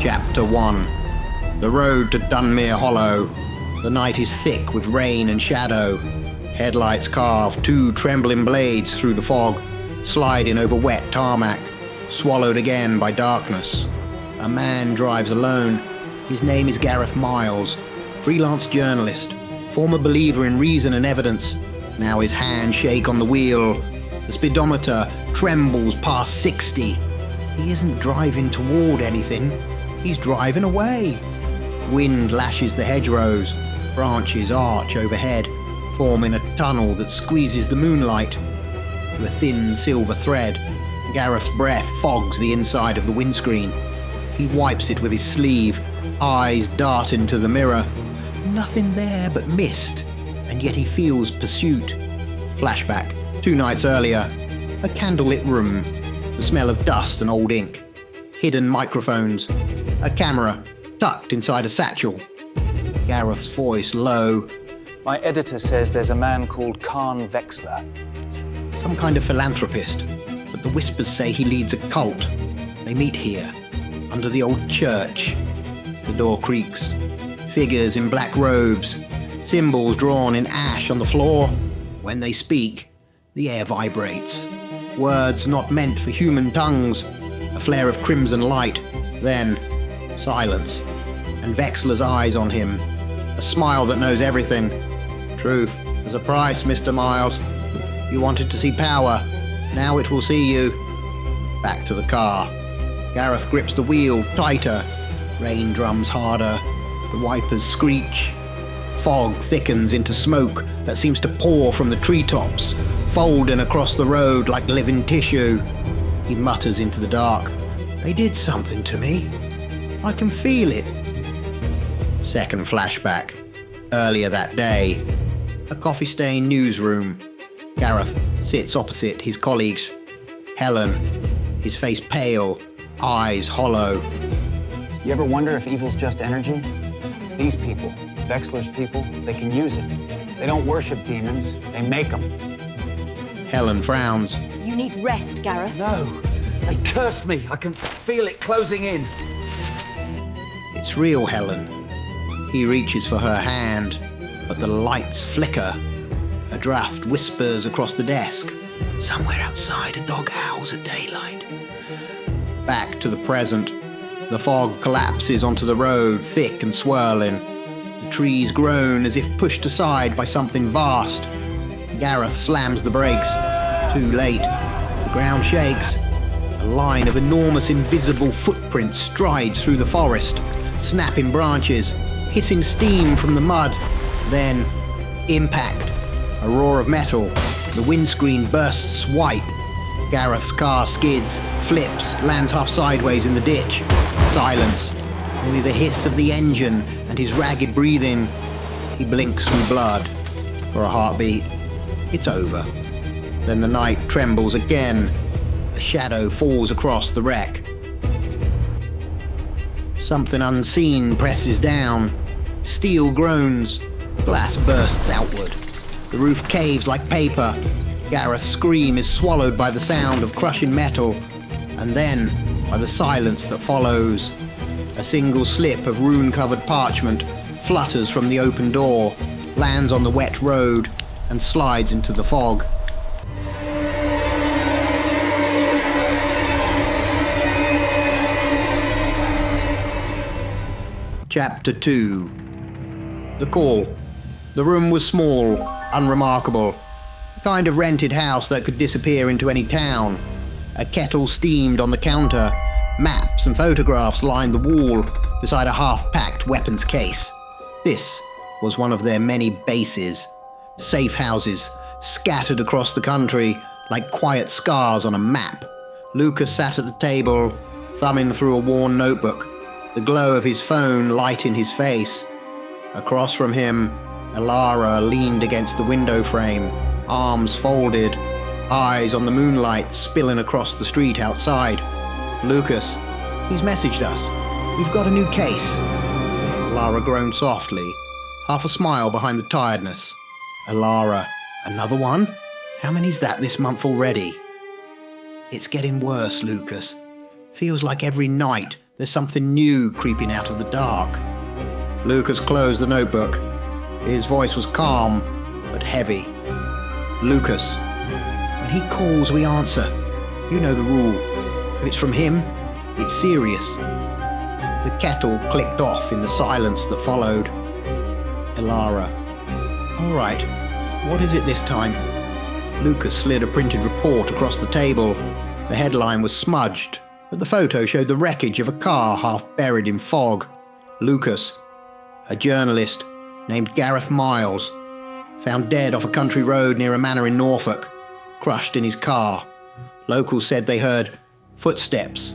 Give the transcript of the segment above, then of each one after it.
Chapter 1. The road to Dunmere Hollow. The night is thick with rain and shadow. Headlights carve two trembling blades through the fog, sliding over wet tarmac, swallowed again by darkness. A man drives alone. His name is Gareth Miles, freelance journalist, former believer in reason and evidence. Now his hands shake on the wheel. The speedometer trembles past 60. He isn't driving toward anything. He's driving away. Wind lashes the hedgerows. Branches arch overhead, forming a tunnel that squeezes the moonlight to a thin silver thread. Gareth's breath fogs the inside of the windscreen. He wipes it with his sleeve, eyes dart into the mirror. Nothing there but mist, and yet he feels pursuit. Flashback, 2 nights earlier. A candlelit room, the smell of dust and old ink. Hidden microphones, a camera tucked inside a satchel. Gareth's voice low. My editor says there's a man called Khan Vexler. Some kind of philanthropist, but the whispers say he leads a cult. They meet here, under the old church. The door creaks. Figures in black robes, symbols drawn in ash on the floor. When they speak, the air vibrates. Words not meant for human tongues. A flare of crimson light, then silence, and Vexler's eyes on him. A smile that knows everything. Truth has a price, Mr. Miles. You wanted to see power. Now it will see you. Back to the car. Gareth grips the wheel tighter. Rain drums harder. The wipers screech. Fog thickens into smoke that seems to pour from the treetops, folding across the road like living tissue. He mutters into the dark. They did something to me. I can feel it. Second flashback. Earlier that day. A coffee-stained newsroom. Gareth sits opposite his colleagues. Helen, his face pale, eyes hollow. You ever wonder if evil's just energy? These people, Vexler's people, they can use it. They don't worship demons, they make them. Helen frowns. You need rest, Gareth. No, they cursed me. I can feel it closing in. It's real, Helen. He reaches for her hand, but the lights flicker. A draft whispers across the desk. Somewhere outside, a dog howls at daylight. Back to the present. The fog collapses onto the road, thick and swirling. The trees groan as if pushed aside by something vast. Gareth slams the brakes. Too late. The ground shakes. A line of enormous invisible footprints strides through the forest, snapping branches, hissing steam from the mud. Then, impact. A roar of metal. The windscreen bursts white. Gareth's car skids, flips, lands half sideways in the ditch. Silence. Only the hiss of the engine and his ragged breathing. He blinks through blood. For a heartbeat. It's over. Then the night trembles again. A shadow falls across the wreck. Something unseen presses down. Steel groans. Glass bursts outward. The roof caves like paper. Gareth's scream is swallowed by the sound of crushing metal, and then by the silence that follows. A single slip of rune-covered parchment flutters from the open door, lands on the wet road, and slides into the fog. Chapter 2. The call. The room was small, unremarkable. The kind of rented house that could disappear into any town. A kettle steamed on the counter. Maps and photographs lined the wall beside a half-packed weapons case. This was one of their many bases. Safe houses scattered across the country like quiet scars on a map. Lucas sat at the table, thumbing through a worn notebook, the glow of his phone lighting his face. Across from him, Alara leaned against the window frame, arms folded, eyes on the moonlight spilling across the street outside. Lucas, he's messaged us. We've got a new case. Alara groaned softly, half a smile behind the tiredness. Alara, another one? How many's that this month already? It's getting worse, Lucas. Feels like every night There's something new creeping out of the dark. Lucas closed the notebook. His voice was calm, but heavy. Lucas, when he calls, we answer. You know the rule. If it's from him, it's serious. The kettle clicked off in the silence that followed. Alara. All right, what is it this time? Lucas slid a printed report across the table. The headline was smudged, but the photo showed the wreckage of a car half buried in fog. Lucas, a journalist named Gareth Miles, found dead off a country road near a manor in Norfolk, crushed in his car. Locals said they heard footsteps.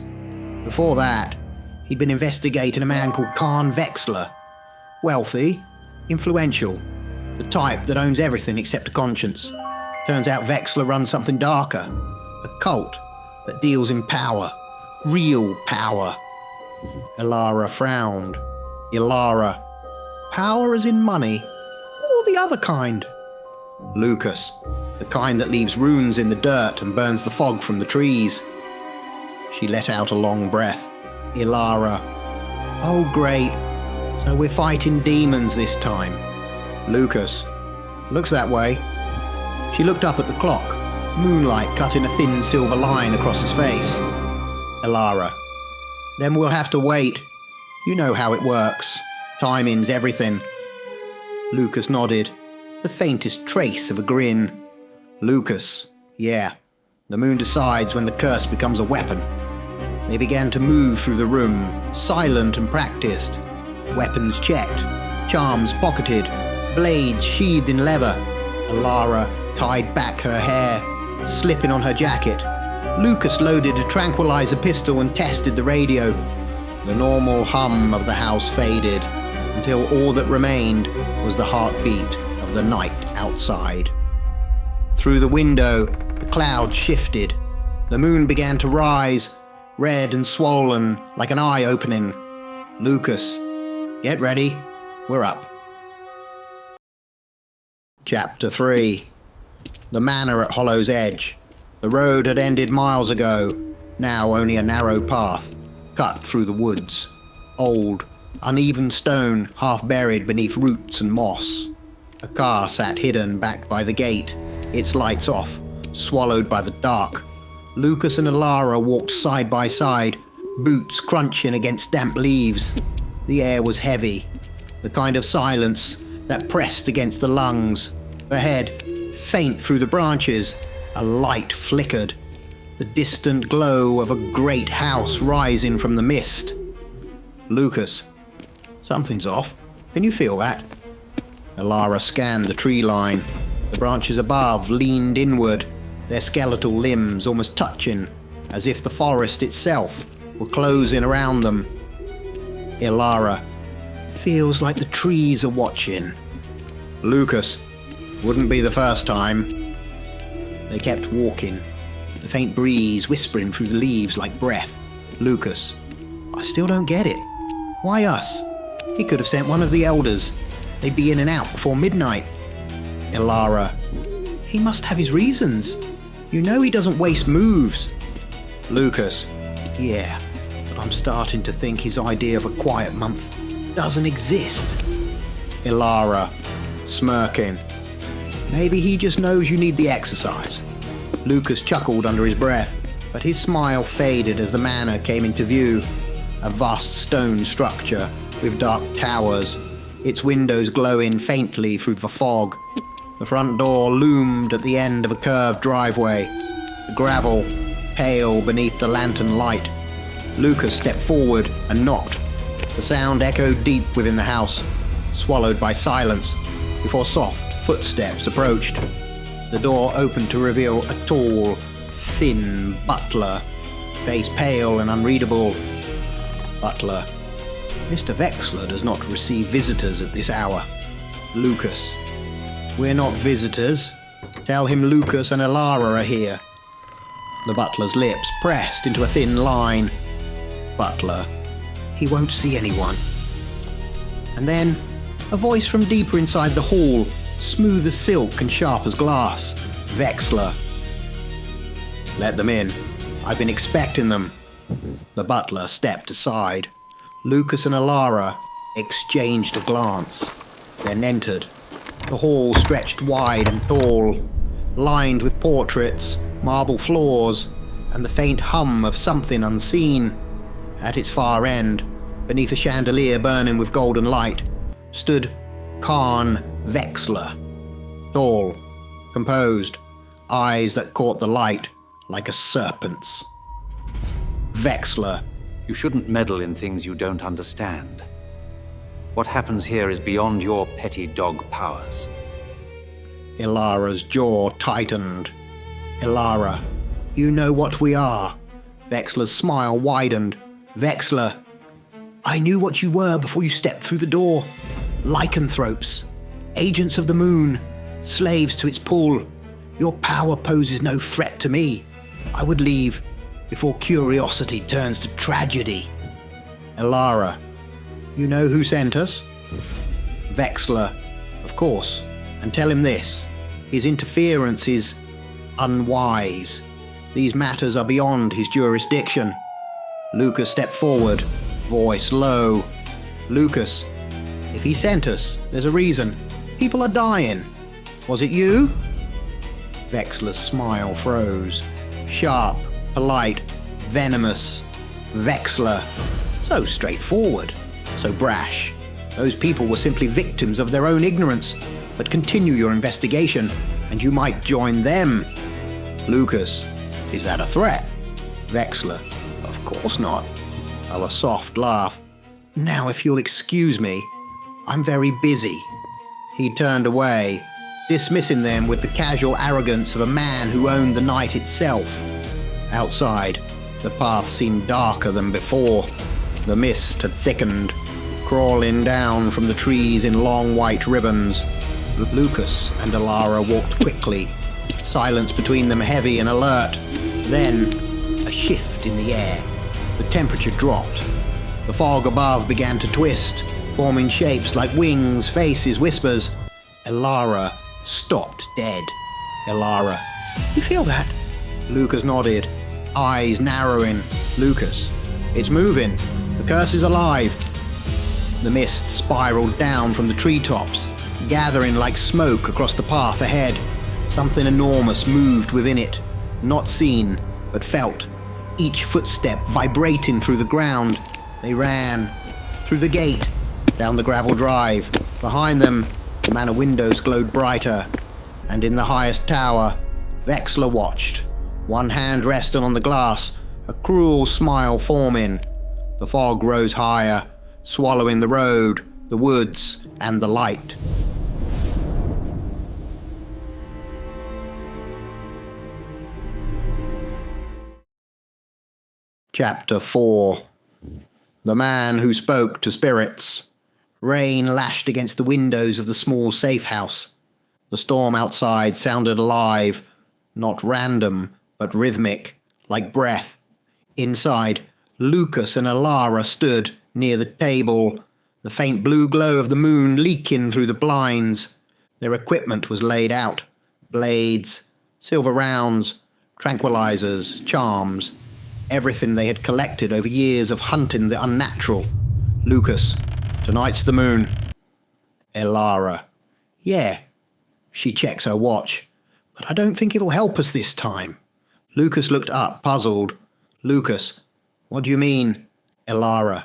Before that, he'd been investigating a man called Khan Vexler. Wealthy, influential, the type that owns everything except a conscience. Turns out Vexler runs something darker, a cult that deals in power, real power. Alara frowned. Alara. Power as in money, or the other kind? Lucas. The kind that leaves runes in the dirt and burns the fog from the trees. She let out a long breath. Alara. Oh, great. So we're fighting demons this time. Lucas. Looks that way. She looked up at the clock. Moonlight cutting a thin silver line across his face. Alara. Then we'll have to wait. You know how it works. Timing's everything. Lucas nodded. The faintest trace of a grin. Lucas. Yeah. The moon decides when the curse becomes a weapon. They began to move through the room, silent and practiced. Weapons checked. Charms pocketed. Blades sheathed in leather. Alara tied back her hair, slipping on her jacket. Lucas loaded a tranquilizer pistol and tested the radio. The normal hum of the house faded, until all that remained was the heartbeat of the night outside. Through the window, the clouds shifted. The moon began to rise, red and swollen, like an eye opening. Lucas, get ready, we're up. Chapter 3. The manor at Hollow's Edge. The road had ended miles ago, now only a narrow path, cut through the woods. Old, uneven stone, half buried beneath roots and moss. A car sat hidden back by the gate, its lights off, swallowed by the dark. Lucas and Alara walked side by side, boots crunching against damp leaves. The air was heavy, the kind of silence that pressed against the lungs. Ahead, faint through the branches, a light flickered, the distant glow of a great house rising from the mist. Lucas, something's off. Can you feel that? Alara scanned the tree line. The branches above leaned inward, their skeletal limbs almost touching, as if the forest itself were closing around them. Alara, feels like the trees are watching. Lucas, wouldn't be the first time. They kept walking, the faint breeze whispering through the leaves like breath. Lucas, I still don't get it. Why us? He could have sent one of the elders. They'd be in and out before midnight. Alara, he must have his reasons. You know he doesn't waste moves. Lucas, yeah, but I'm starting to think his idea of a quiet month doesn't exist. Alara, smirking. Maybe he just knows you need the exercise. Lucas chuckled under his breath, but his smile faded as the manor came into view. A vast stone structure with dark towers, its windows glowing faintly through the fog. The front door loomed at the end of a curved driveway, the gravel pale beneath the lantern light. Lucas stepped forward and knocked. The sound echoed deep within the house, swallowed by silence, before soft footsteps approached. The door opened to reveal a tall, thin butler, face pale and unreadable. Butler, Mr. Vexler does not receive visitors at this hour. Lucas, we're not visitors. Tell him Lucas and Alara are here. The butler's lips pressed into a thin line. Butler, he won't see anyone. And then, a voice from deeper inside the hall, smooth as silk and sharp as glass. Vexler. Let them in. I've been expecting them. The butler stepped aside. Lucas and Alara exchanged a glance, then entered. The hall stretched wide and tall, lined with portraits, marble floors, and the faint hum of something unseen. At its far end, beneath a chandelier burning with golden light, stood Khan Vexler. Tall, composed, eyes that caught the light like a serpent's. Vexler. You shouldn't meddle in things you don't understand. What happens here is beyond your petty dog powers. Ilara's jaw tightened. Ilara, you know what we are. Vexler's smile widened. Vexler, I knew what you were before you stepped through the door. Lycanthropes, agents of the moon, slaves to its pull. Your power poses no threat to me. I would leave before curiosity turns to tragedy. Alara, you know who sent us? Vexler, of course, and tell him this. His interference is unwise. These matters are beyond his jurisdiction. Lucas stepped forward, voice low. Lucas, if he sent us, there's a reason. People are dying. Was it you? Vexler's smile froze. Sharp, polite, venomous. Vexler. So straightforward, so brash. Those people were simply victims of their own ignorance. But continue your investigation, and you might join them. Lucas, is that a threat? Vexler, of course not. Oh, a soft laugh. Now, if you'll excuse me, I'm very busy. He turned away, dismissing them with the casual arrogance of a man who owned the night itself. Outside, the path seemed darker than before. The mist had thickened, crawling down from the trees in long white ribbons. Lucas and Alara walked quickly, silence between them heavy and alert. Then, a shift in the air. The temperature dropped. The fog above began to twist, forming shapes like wings, faces, whispers. Alara stopped dead. Alara, you feel that? Lucas nodded, eyes narrowing. Lucas, it's moving. The curse is alive. The mist spiraled down from the treetops, gathering like smoke across the path ahead. Something enormous moved within it, not seen, but felt, each footstep vibrating through the ground. They ran, through the gate, down the gravel drive. Behind them, the manor windows glowed brighter, and in the highest tower, Vexler watched, one hand resting on the glass, a cruel smile forming. The fog rose higher, swallowing the road, the woods, and the light. Chapter 4. The Man Who Spoke to Spirits. Rain lashed against the windows of the small safe house. The storm outside sounded alive, not random, but rhythmic, like breath. Inside, Lucas and Alara stood near the table, the faint blue glow of the moon leaking through the blinds. Their equipment was laid out. Blades, silver rounds, tranquilizers, charms. Everything they had collected over years of hunting the unnatural. Lucas, tonight's the moon. Alara, yeah. She checks her watch. But I don't think it'll help us this time. Lucas looked up, puzzled. Lucas, what do you mean? Alara,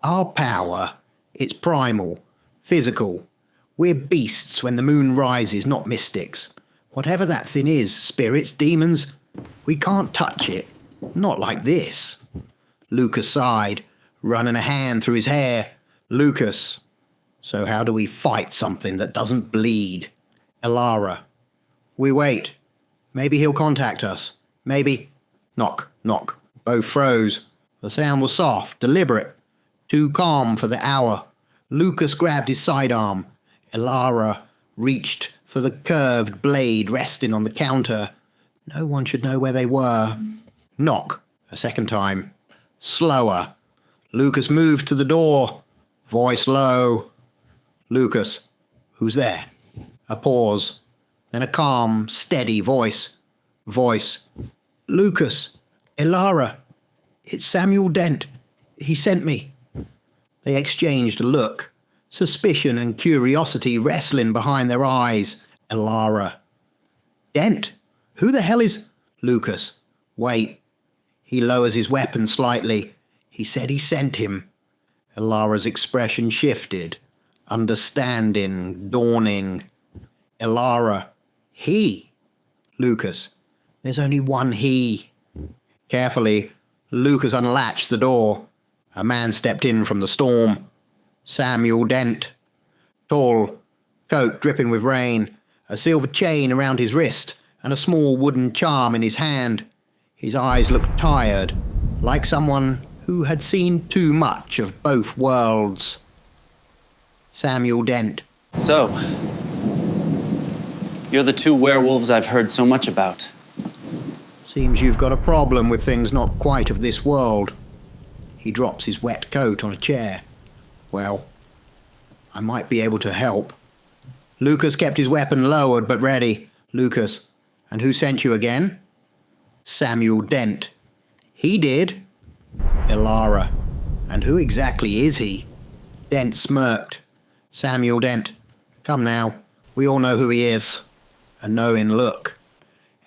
our power, it's primal, physical. We're beasts when the moon rises, not mystics. Whatever that thing is, spirits, demons, we can't touch it. Not like this. Lucas sighed, running a hand through his hair. Lucas, so how do we fight something that doesn't bleed? Alara, we wait. Maybe he'll contact us. Maybe... Knock, knock. Both froze. The sound was soft, deliberate. Too calm for the hour. Lucas grabbed his sidearm. Alara reached for the curved blade resting on the counter. No one should know where they were. Knock, a second time. Slower. Lucas moved to the door. Voice low. Lucas, who's there? A pause. Then a calm, steady voice. Voice. Lucas, Alara, It's Samuel Dent. He sent me." They exchanged a look, suspicion and curiosity wrestling behind their eyes. Alara. "Dent? Who the hell is—" Lucas. "Wait." He lowers his weapon slightly. "He said he sent him." Alara's expression shifted. Understanding, dawning. Alara. "He?" Lucas. "There's only one he." Carefully, Lucas unlatched the door. A man stepped in from the storm. Samuel Dent. Tall, coat dripping with rain, a silver chain around his wrist, and a small wooden charm in his hand. His eyes looked tired, like someone who had seen too much of both worlds. Samuel Dent. So, you're the two werewolves I've heard so much about. Seems you've got a problem with things not quite of this world. He drops his wet coat on a chair. Well, I might be able to help. Lucas kept his weapon lowered but ready. Lucas. "And who sent you again?" Samuel Dent. "He did." Alara. "And who exactly is he?" Dent smirked. Samuel Dent. "Come now, we all know who he is." A knowing look.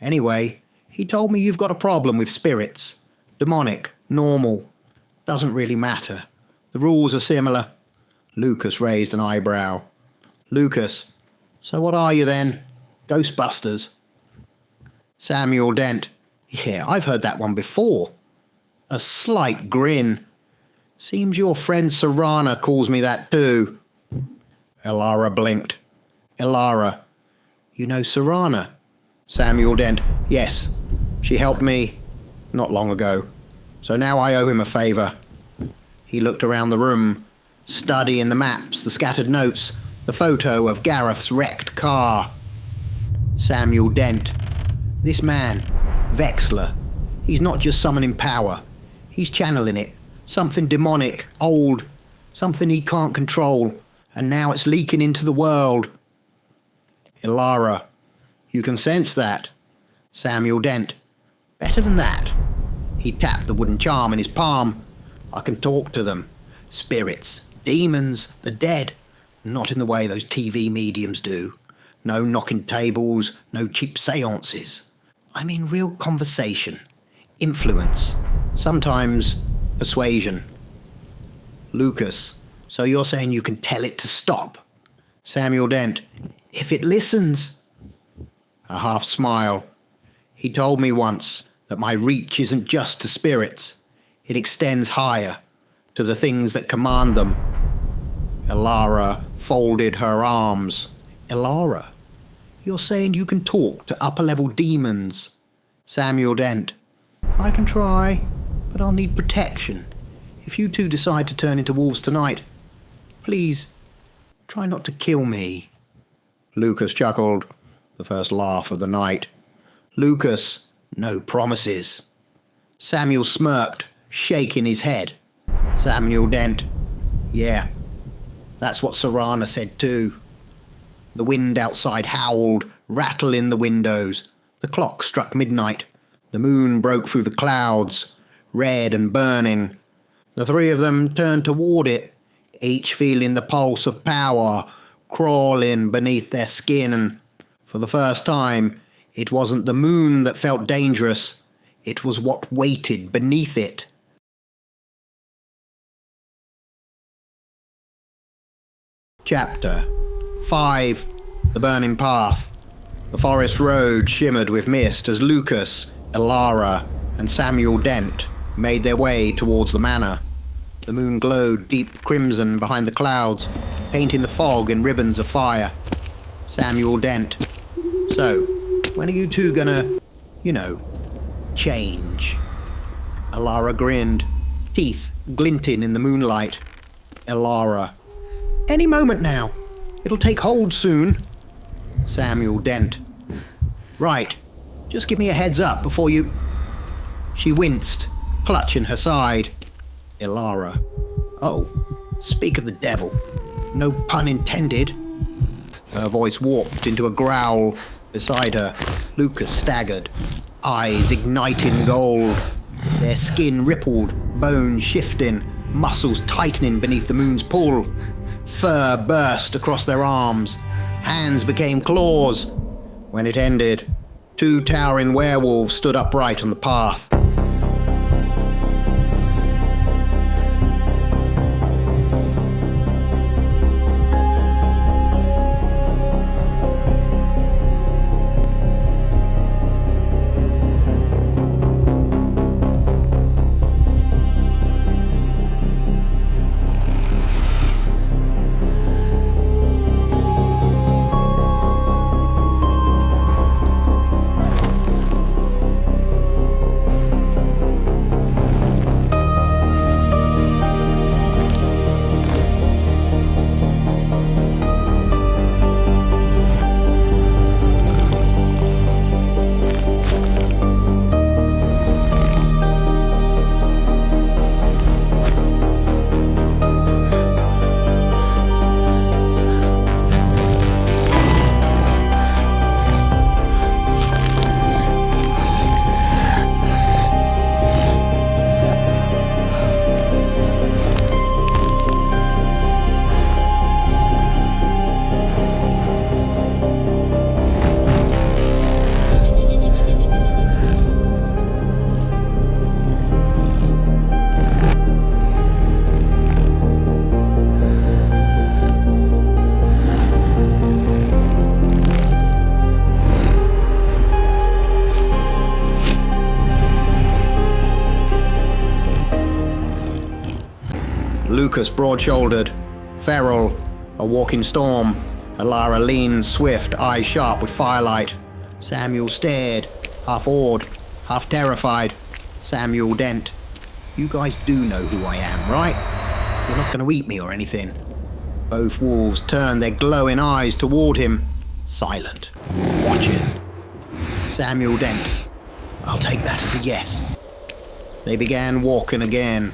"Anyway, he told me you've got a problem with spirits. Demonic, normal. Doesn't really matter. The rules are similar." Lucas raised an eyebrow. Lucas. "So what are you then? Ghostbusters?" Samuel Dent. "Yeah, I've heard that one before." A slight grin. "Seems your friend Serana calls me that too." Alara blinked. Alara. "You know Serana?" Samuel Dent. "Yes. She helped me not long ago. So now I owe him a favour." He looked around the room, studying the maps, the scattered notes, the photo of Gareth's wrecked car. Samuel Dent. "This man, Vexler, he's not just summoning power. He's channeling it. Something demonic, old, something he can't control, and now it's leaking into the world." Alara. "You can sense that." Samuel Dent. "Better than that." He tapped the wooden charm in his palm. "I can talk to them. Spirits, demons, the dead. Not in the way those TV mediums do. No knocking tables, no cheap seances. I mean real conversation, influence, sometimes persuasion." Lucas. "So you're saying you can tell it to stop?" Samuel Dent. "If it listens." A half smile. "He told me once that my reach isn't just to spirits. It extends higher, to the things that command them." Alara folded her arms. "Alara, you're saying you can talk to upper-level demons?" Samuel Dent. "I can try, but I'll need protection. If you two decide to turn into wolves tonight, please try not to kill me." Lucas chuckled, the first laugh of the night. Lucas. "No promises." Samuel smirked, shaking his head. Samuel Dent. "Yeah, that's what Serana said too." The wind outside howled, rattling the windows. The clock struck midnight. The moon broke through the clouds, red and burning. The three of them turned toward it, each feeling the pulse of power crawling beneath their skin, and for the first time, it wasn't the moon that felt dangerous. It was what waited beneath it. Chapter 5. The Burning Path. The forest road shimmered with mist as Lucas, Alara, and Samuel Dent made their way towards the manor. The moon glowed deep crimson behind the clouds, painting the fog in ribbons of fire. Samuel Dent. "So, when are you two gonna, change?" Alara grinned, teeth glinting in the moonlight. Alara. "Any moment now. It'll take hold soon." Samuel Dent. "Right. Just give me a heads up before you—" She winced, clutching her side. Alara. "Oh, speak of the devil. No pun intended." Her voice warped into a growl. Beside her, Lucas staggered, eyes igniting gold. Their skin rippled, bones shifting, muscles tightening beneath the moon's pull. Fur burst across their arms. Hands became claws. When it ended, 2 towering werewolves stood upright on the path. Lucas broad-shouldered, feral, a walking storm. Alara lean, swift, eyes sharp with firelight. Samuel stared, half awed, half terrified. Samuel Dent, you guys do know who I am, right? You're not going to eat me or anything. Both wolves turned their glowing eyes toward him, silent, watching. Samuel Dent, I'll take that as a yes. They began walking again,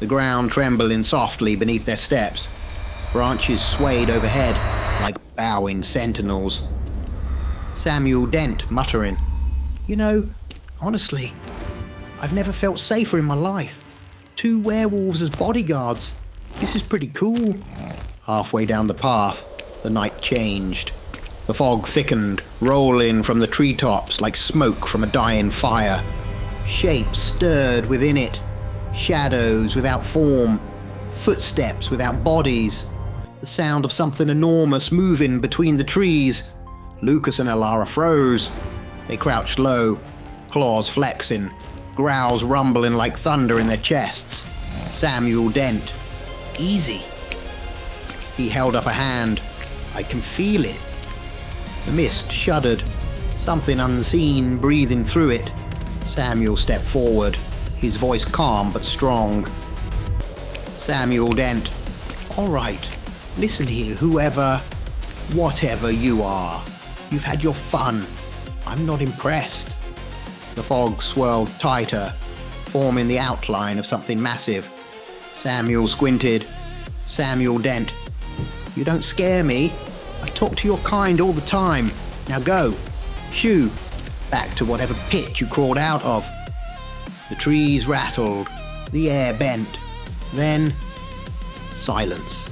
the ground trembling softly beneath their steps. Branches swayed overhead like bowing sentinels. Samuel Dent muttering, you know, honestly, I've never felt safer in my life. 2 werewolves as bodyguards. This is pretty cool. Halfway down the path, the night changed. The fog thickened, rolling from the treetops like smoke from a dying fire. Shapes stirred within it. Shadows without form. Footsteps without bodies. The sound of something enormous moving between the trees. Lucas and Alara froze. They crouched low, claws flexing, growls rumbling like thunder in their chests. Samuel Dent. Easy. He held up a hand. I can feel it. The mist shuddered. Something unseen breathing through it. Samuel stepped forward, his voice calm but strong. Samuel Dent. All right, listen here, whatever you are. You've had your fun. I'm not impressed. The fog swirled tighter, forming the outline of something massive. Samuel squinted. Samuel Dent. You don't scare me. I talk to your kind all the time. Now go. Shoo. Back to whatever pit you crawled out of. The trees rattled. The air bent. Then, silence.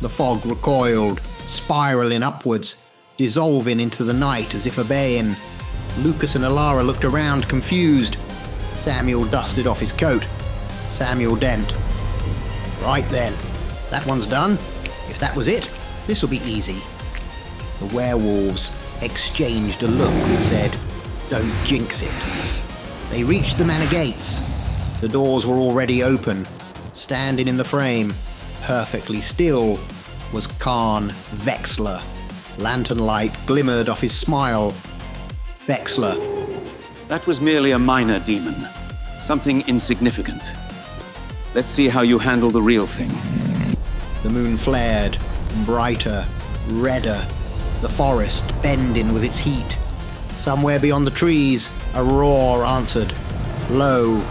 The fog recoiled, spiraling upwards, dissolving into the night as if obeying. Lucas and Alara looked around, confused. Samuel dusted off his coat. Samuel Dent. Right then. That one's done. If that was it, this'll be easy. The werewolves exchanged a look that said, don't jinx it. They reached the manor gates. The doors were already open. Standing in the frame, perfectly still, was Khan Vexler. Lantern light glimmered off his smile. Vexler. That was merely a minor demon. Something insignificant. Let's see how you handle the real thing. The moon flared, brighter, redder. The forest bending with its heat. Somewhere beyond the trees, a roar answered. Low,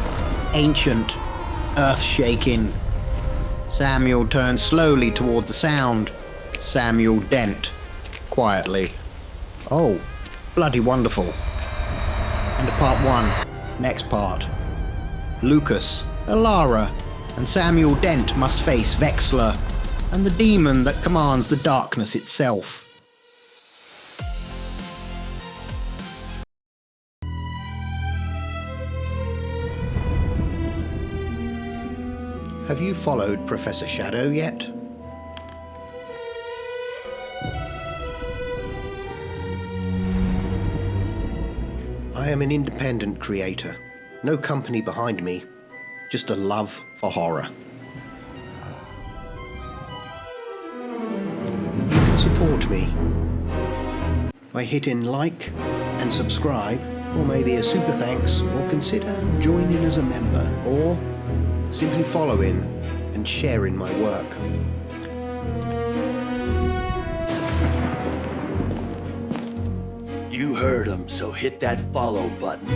ancient, earth-shaking. Samuel turned slowly toward the sound. Samuel Dent. Quietly. Oh, bloody wonderful. End of part 1. Next part. Lucas, Alara, and Samuel Dent must face Vexler and the demon that commands the darkness itself. Have you followed Professor Shadow yet? I am an independent creator. No company behind me, just a love for horror. You can support me by hitting like and subscribe, or maybe a super thanks, or consider joining as a member, or simply following and sharing my work. You heard him, so hit that follow button.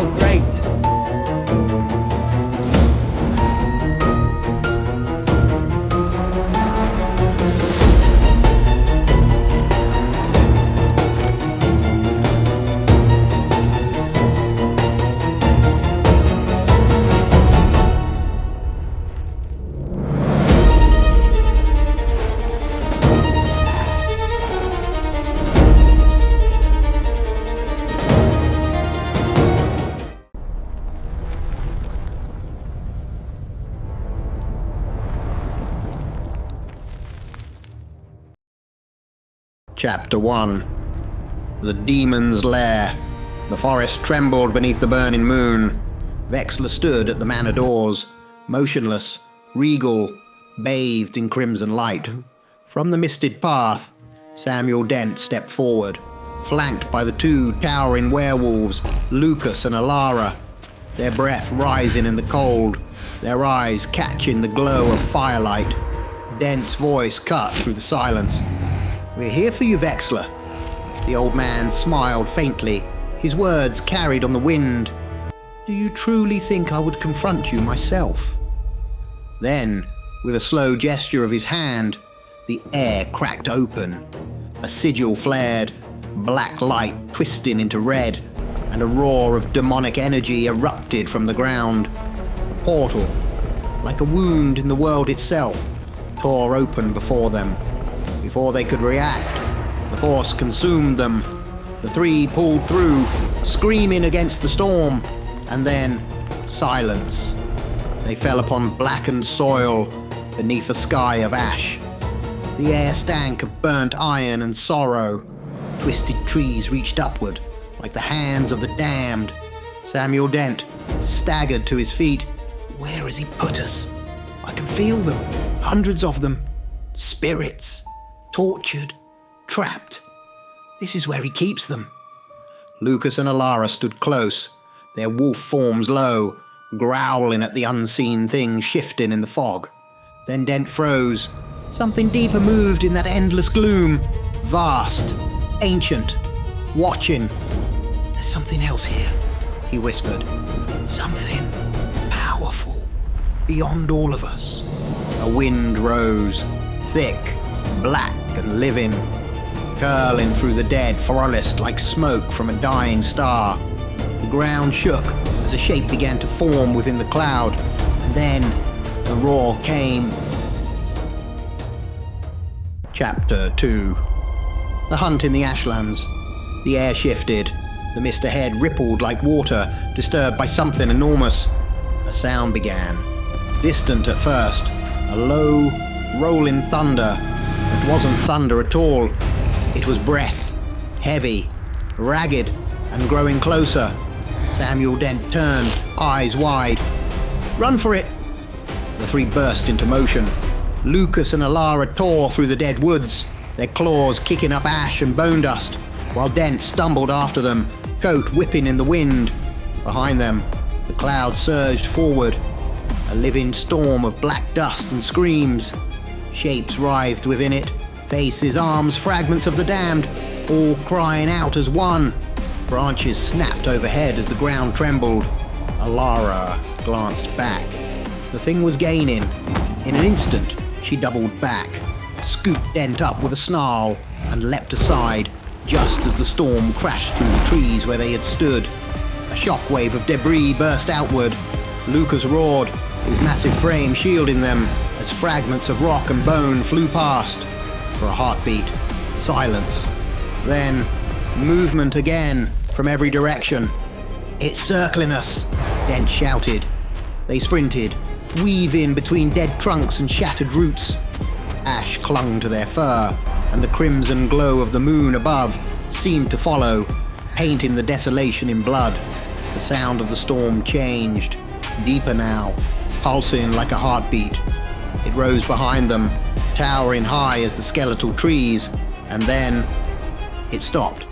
Oh, great. Chapter 1. The Demon's Lair. The forest trembled beneath the burning moon. Vexler stood at the manor doors, motionless, regal, bathed in crimson light. From the misted path, Samuel Dent stepped forward, flanked by the two towering werewolves, Lucas and Alara, their breath rising in the cold, their eyes catching the glow of firelight. Dent's voice cut through the silence. "We're here for you, Vexler." The old man smiled faintly, his words carried on the wind. "Do you truly think I would confront you myself?" Then, with a slow gesture of his hand, the air cracked open. A sigil flared, black light twisting into red, and a roar of demonic energy erupted from the ground. A portal, like a wound in the world itself, tore open before them. Before they could react, the force consumed them. The three pulled through, screaming against the storm, and then silence. They fell upon blackened soil beneath a sky of ash. The air stank of burnt iron and sorrow. Twisted trees reached upward, like the hands of the damned. Samuel Dent staggered to his feet. Where has he put us? I can feel them, hundreds of them. Spirits. Tortured, trapped. This is where he keeps them. Lucas and Alara stood close, their wolf forms low, growling at the unseen things shifting in the fog. Then Dent froze. Something deeper moved in that endless gloom. Vast, ancient, watching. There's something else here, he whispered. Something powerful, beyond all of us. A wind rose, thick, black and living, curling through the dead forest like smoke from a dying star. The ground shook as a shape began to form within the cloud, and then the roar came. Chapter 2. The hunt in the Ashlands. The air shifted. The mist ahead rippled like water, disturbed by something enormous. A sound began. Distant at first. A low, rolling thunder. It wasn't thunder at all. It was breath. Heavy, ragged, and growing closer. Samuel Dent turned, eyes wide. Run for it! The three burst into motion. Lucas and Alara tore through the dead woods, their claws kicking up ash and bone dust, while Dent stumbled after them, coat whipping in the wind. Behind them, the cloud surged forward, a living storm of black dust and screams. Shapes writhed within it, faces, arms, fragments of the damned. all crying out as one. Branches snapped overhead as the ground trembled. Alara glanced back. The thing was gaining. In an instant, she doubled back, scooped Dent up with a snarl, and leapt aside, just as the storm crashed through the trees where they had stood. A shockwave of debris burst outward. Lucas roared, his massive frame shielding them, as fragments of rock and bone flew past. For a heartbeat, silence. Then, movement again, from every direction. "It's circling us," Dent shouted. They sprinted, weaving between dead trunks and shattered roots. Ash clung to their fur, and the crimson glow of the moon above seemed to follow, painting the desolation in blood. The sound of the storm changed, deeper now, pulsing like a heartbeat. It rose behind them, towering high as the skeletal trees, and then it stopped.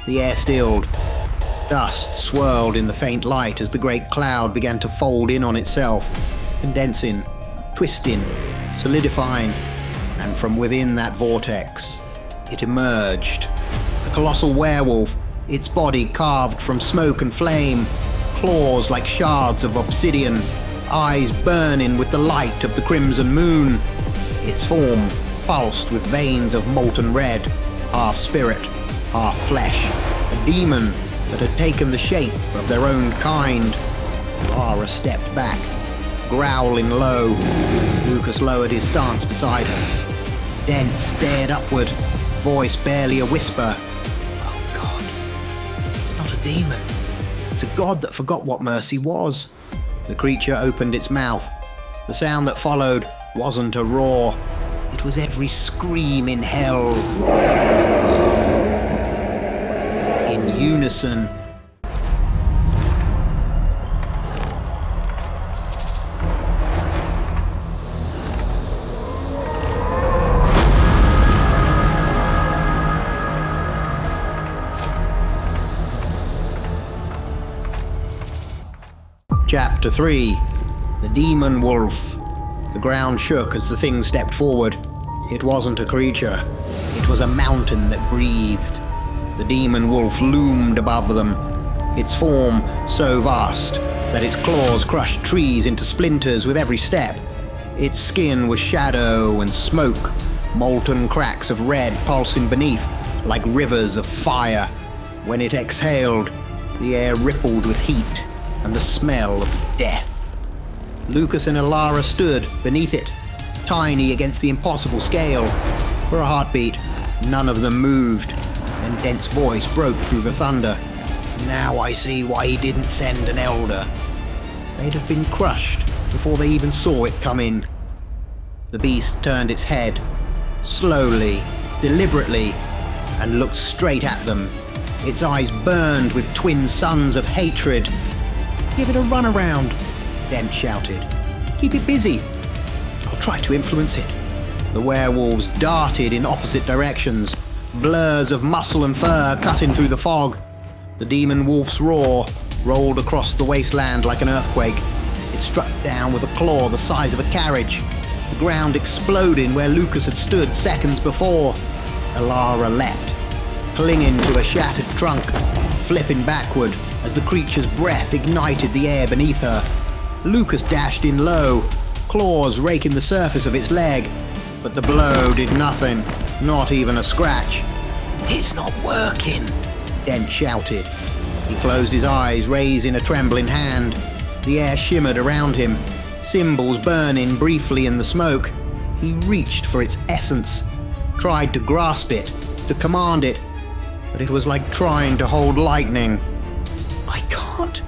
The air stilled. Dust swirled in the faint light as the great cloud began to fold in on itself, condensing, twisting, solidifying, and from within that vortex, it emerged. A colossal werewolf, its body carved from smoke and flame, claws like shards of obsidian, eyes burning with the light of the crimson moon. Its form pulsed with veins of molten red, half spirit, half flesh, a demon that had taken the shape of their own kind. Lara stepped back, growling low. Lucas lowered his stance beside her. Dent stared upward, voice barely a whisper. "Oh God, it's not a demon. It's a god that forgot what mercy was." The creature opened its mouth. The sound that followed wasn't a roar. It was every scream in hell. In unison, Chapter 3. The Demon Wolf. The ground shook as the thing stepped forward. It wasn't a creature. It was a mountain that breathed. The demon wolf loomed above them, its form so vast that its claws crushed trees into splinters with every step. Its skin was shadow and smoke, molten cracks of red pulsing beneath like rivers of fire. When it exhaled, the air rippled with heat and the smell of death. Lucas and Alara stood beneath it, tiny against the impossible scale. For a heartbeat, none of them moved. Then Dent's voice broke through the thunder. "Now I see why he didn't send an elder." They'd have been crushed before they even saw it come in. The beast turned its head, slowly, deliberately, and looked straight at them. Its eyes burned with twin suns of hatred. "Give it a runaround," Dent shouted. "Keep it busy. I'll try to influence it." The werewolves darted in opposite directions, blurs of muscle and fur cutting through the fog. The demon wolf's roar rolled across the wasteland like an earthquake. It struck down with a claw the size of a carriage, the ground exploding where Lucas had stood seconds before. Alara leapt, clinging to a shattered trunk, flipping backward as the creature's breath ignited the air beneath her. Lucas dashed in low, claws raking the surface of its leg, but the blow did nothing, not even a scratch. "It's not working," Dent shouted. He closed his eyes, raising a trembling hand. The air shimmered around him, symbols burning briefly in the smoke. He reached for its essence, tried to grasp it, to command it, but it was like trying to hold lightning. "I can't,"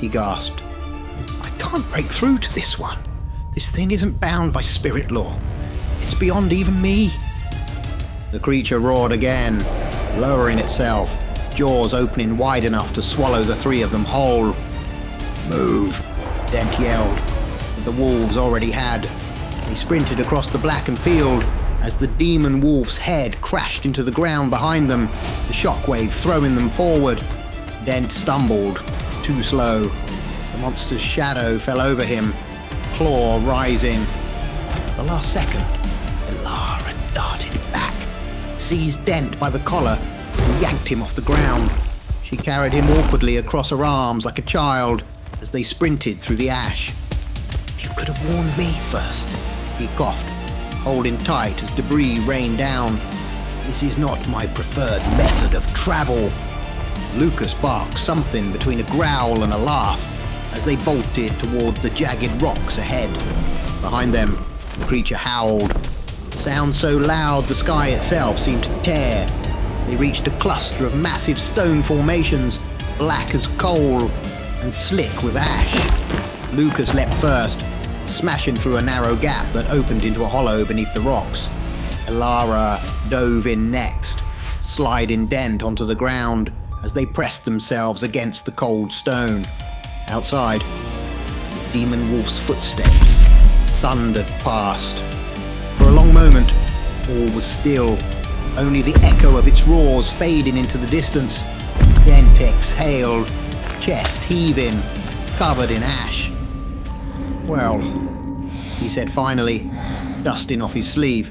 he gasped. "I can't break through to this one. This thing isn't bound by spirit law. It's beyond even me." The creature roared again, lowering itself, jaws opening wide enough to swallow the three of them whole. "Move," Dent yelled, but the wolves already had. They sprinted across the blackened field as the demon wolf's head crashed into the ground behind them, the shockwave throwing them forward. Dent stumbled, too slow. The monster's shadow fell over him, claw rising. At the last second, Alara darted back, seized Dent by the collar, yanked him off the ground. She carried him awkwardly across her arms like a child as they sprinted through the ash. "You could have warned me first," he coughed, holding tight as debris rained down. "This is not my preferred method of travel." Lucas barked something between a growl and a laugh as they bolted toward the jagged rocks ahead. Behind them, the creature howled. The sound so loud the sky itself seemed to tear. They reached a cluster of massive stone formations, black as coal and slick with ash. Lucas leapt first, smashing through a narrow gap that opened into a hollow beneath the rocks. Alara dove in next, sliding Dent onto the ground as they pressed themselves against the cold stone. Outside, the demon wolf's footsteps thundered past. For a long moment, all was still, only the echo of its roars fading into the distance. Dent exhaled, chest heaving, covered in ash. "Well," he said finally, dusting off his sleeve,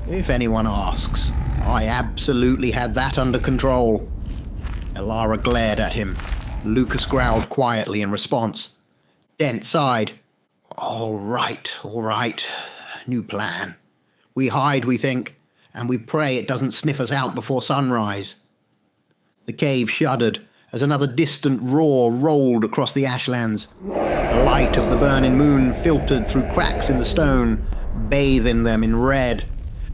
"if anyone asks, I absolutely had that under control." Alara glared at him. Lucas growled quietly in response. Dent sighed. All right. New plan. We hide, we think, and we pray it doesn't sniff us out before sunrise." The cave shuddered as another distant roar rolled across the ashlands. The light of the burning moon filtered through cracks in the stone, bathing them in red.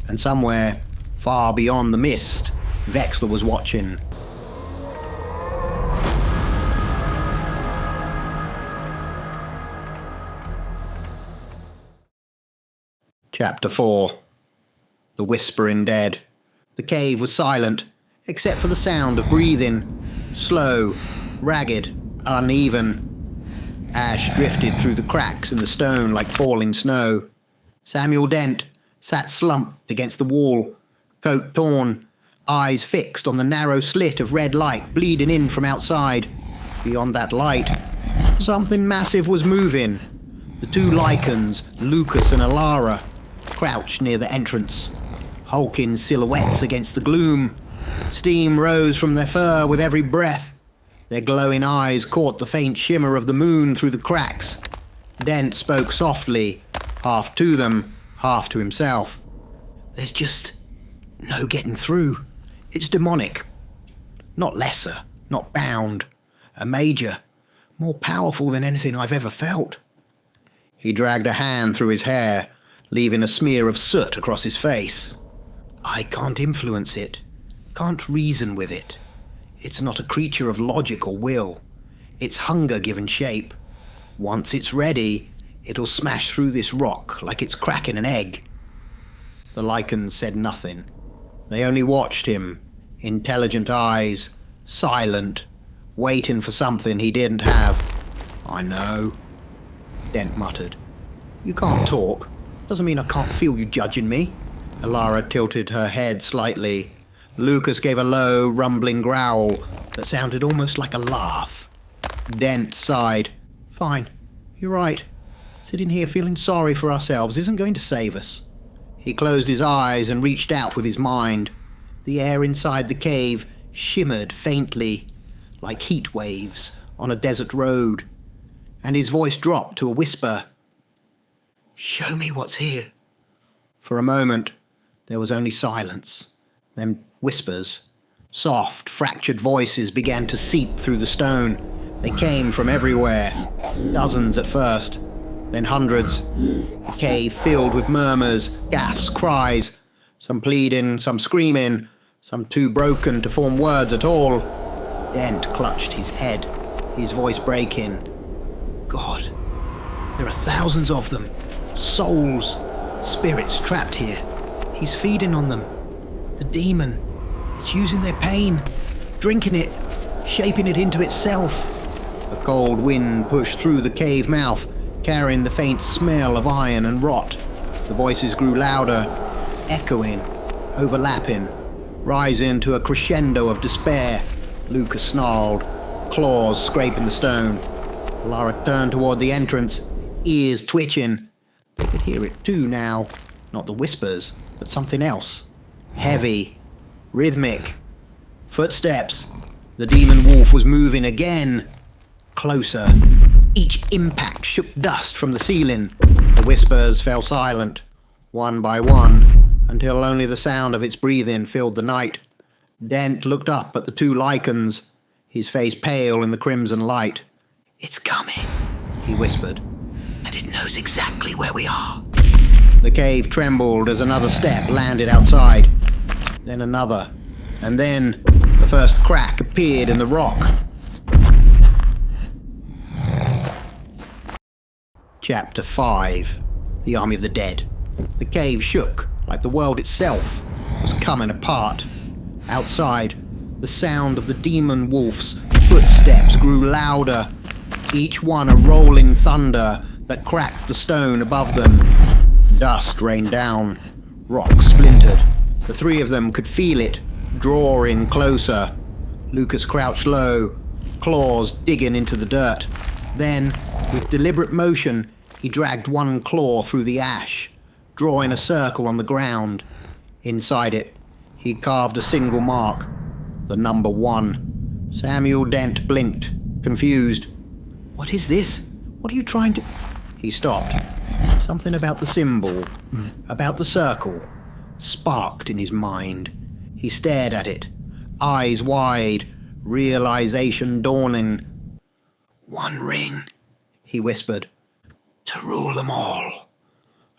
And somewhere, far beyond the mist, Vexler was watching. Chapter 4. The Whispering Dead. The cave was silent, except for the sound of breathing. Slow, ragged, uneven. Ash drifted through the cracks in the stone like falling snow. Samuel Dent sat slumped against the wall, coat torn, eyes fixed on the narrow slit of red light bleeding in from outside. Beyond that light, something massive was moving. The two Lycans, Lucas and Alara, crouched near the entrance, hulking silhouettes against the gloom. Steam rose from their fur with every breath. Their glowing eyes caught the faint shimmer of the moon through the cracks. Dent spoke softly, half to them, half to himself. "There's just no getting through. It's demonic. Not lesser, not bound. A major, more powerful than anything I've ever felt." He dragged a hand through his hair, leaving a smear of soot across his face. "I can't influence it, can't reason with it. It's not a creature of logic or will. It's hunger given shape. Once it's ready, it'll smash through this rock like it's cracking an egg." The Lycans said nothing. They only watched him, intelligent eyes, silent, waiting for something he didn't have. "I know," Dent muttered. "You can't talk. Doesn't mean I can't feel you judging me." Alara tilted her head slightly. Lucas gave a low, rumbling growl that sounded almost like a laugh. Dent sighed. "Fine. You're right. Sitting here feeling sorry for ourselves isn't going to save us." He closed his eyes and reached out with his mind. The air inside the cave shimmered faintly, like heat waves on a desert road, and his voice dropped to a whisper. "Show me what's here." For a moment, there was only silence, then whispers. Soft, fractured voices began to seep through the stone. They came from everywhere, dozens at first, then hundreds. The cave filled with murmurs, gasps, cries, some pleading, some screaming, some too broken to form words at all. Dent clutched his head, his voice breaking. "God, there are thousands of them. Souls, spirits trapped here. He's feeding on them. The demon, it's using their pain, drinking it, shaping it into itself." A cold wind pushed through the cave mouth, carrying the faint smell of iron and rot. The voices grew louder, echoing, overlapping, rising to a crescendo of despair. Lucas snarled, claws scraping the stone. Alara turned toward the entrance, ears twitching. They could hear it too now. Not the whispers, but something else. Heavy, rhythmic, Footsteps. The demon wolf was moving again. Closer. Each impact shook dust from the ceiling. The whispers fell silent, one by one, until only the sound of its breathing filled the night. Dent looked up at the two lichens, his face pale in the crimson light. "It's coming," he whispered, "and it knows exactly where we are." The cave trembled as another step landed outside. Then another, and then the first crack appeared in the rock. Chapter 5. The Army of the Dead. The cave shook like the world itself was coming apart. Outside, the sound of the demon wolf's footsteps grew louder, each one a rolling thunder that cracked the stone above them. Dust rained down, rocks splintered. The three of them could feel it, drawing closer. Lucas crouched low, claws digging into the dirt. Then, with deliberate motion, he dragged one claw through the ash, drawing a circle on the ground. Inside it, he carved a single mark, the number 1. Samuel Dent blinked, confused. "What is this? What are you trying to—" He stopped. Something about the symbol, about the circle, sparked in his mind. He stared at it, eyes wide, realization dawning. "One ring," he whispered. "to rule them all."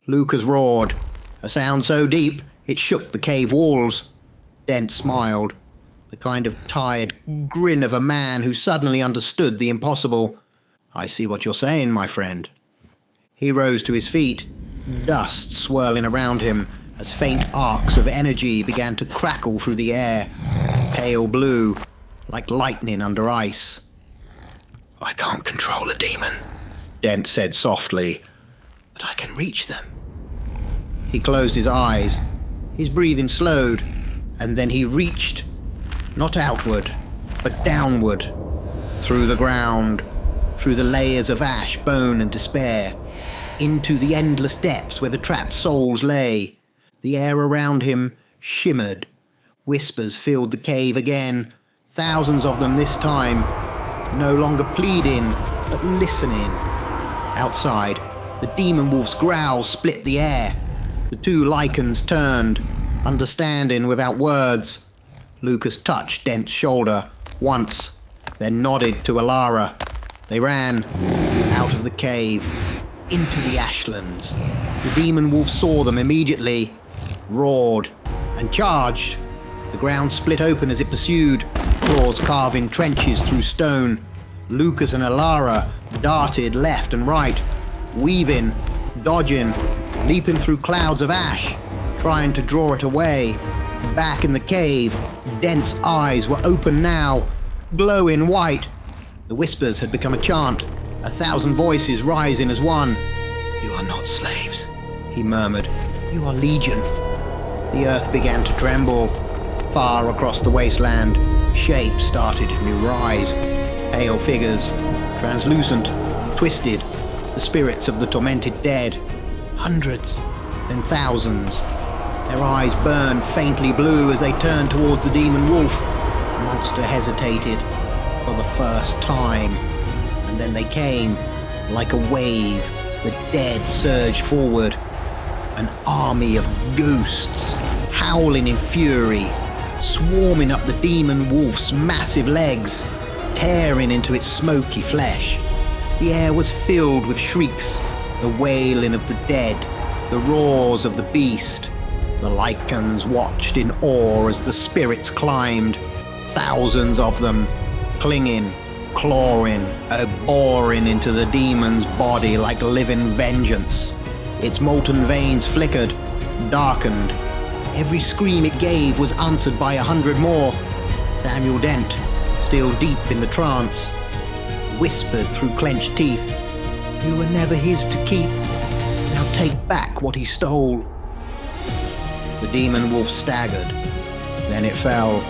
Lucas roared, a sound so deep it shook the cave walls. Dent smiled, the kind of tired grin of a man who suddenly understood the impossible. "I see what you're saying, my friend." He rose to his feet, dust swirling around him as faint arcs of energy began to crackle through the air, pale blue, like lightning under ice. "I can't control a demon," Dent said softly, "but I can reach them." He closed his eyes. His breathing slowed, and then he reached, not outward, but downward, through the ground, through the layers of ash, bone, and despair, into the endless depths where the trapped souls lay. The air around him shimmered. Whispers filled the cave again, thousands of them this time, no longer pleading, but listening. Outside, the demon wolf's growls split the air. The two lichens turned, understanding without words. Lucas touched Dent's shoulder once, then nodded to Alara. They ran out of the cave, into the ashlands. The demon wolf saw them immediately, roared, and charged. The ground split open as it pursued, claws carving trenches through stone. Lucas and Alara darted left and right, weaving, dodging, leaping through clouds of ash, trying to draw it away. Back in the cave, Dent's eyes were open now, glowing white. The whispers had become a chant, 1,000 voices rising as one. "You are not slaves," he murmured. "You are legion." The earth began to tremble. Far across the wasteland, shapes started to rise. Pale figures, translucent, twisted, the spirits of the tormented dead. Hundreds, then thousands. Their eyes burned faintly blue as they turned towards the demon wolf. The monster hesitated for the first time, and then they came like a wave. The dead surged forward. An army of ghosts, howling in fury, swarming up the demon wolf's massive legs, tearing into its smoky flesh. The air was filled with shrieks, the wailing of the dead, the roars of the beast. The lichens watched in awe as the spirits climbed, thousands of them, clinging, clawing, boring into the demon's body like living vengeance. Its molten veins flickered, darkened. Every scream it gave was answered by 100 more. Samuel Dent, still deep in the trance, whispered through clenched teeth, "You were never his to keep. Now take back what he stole." The demon wolf staggered. Then it fell,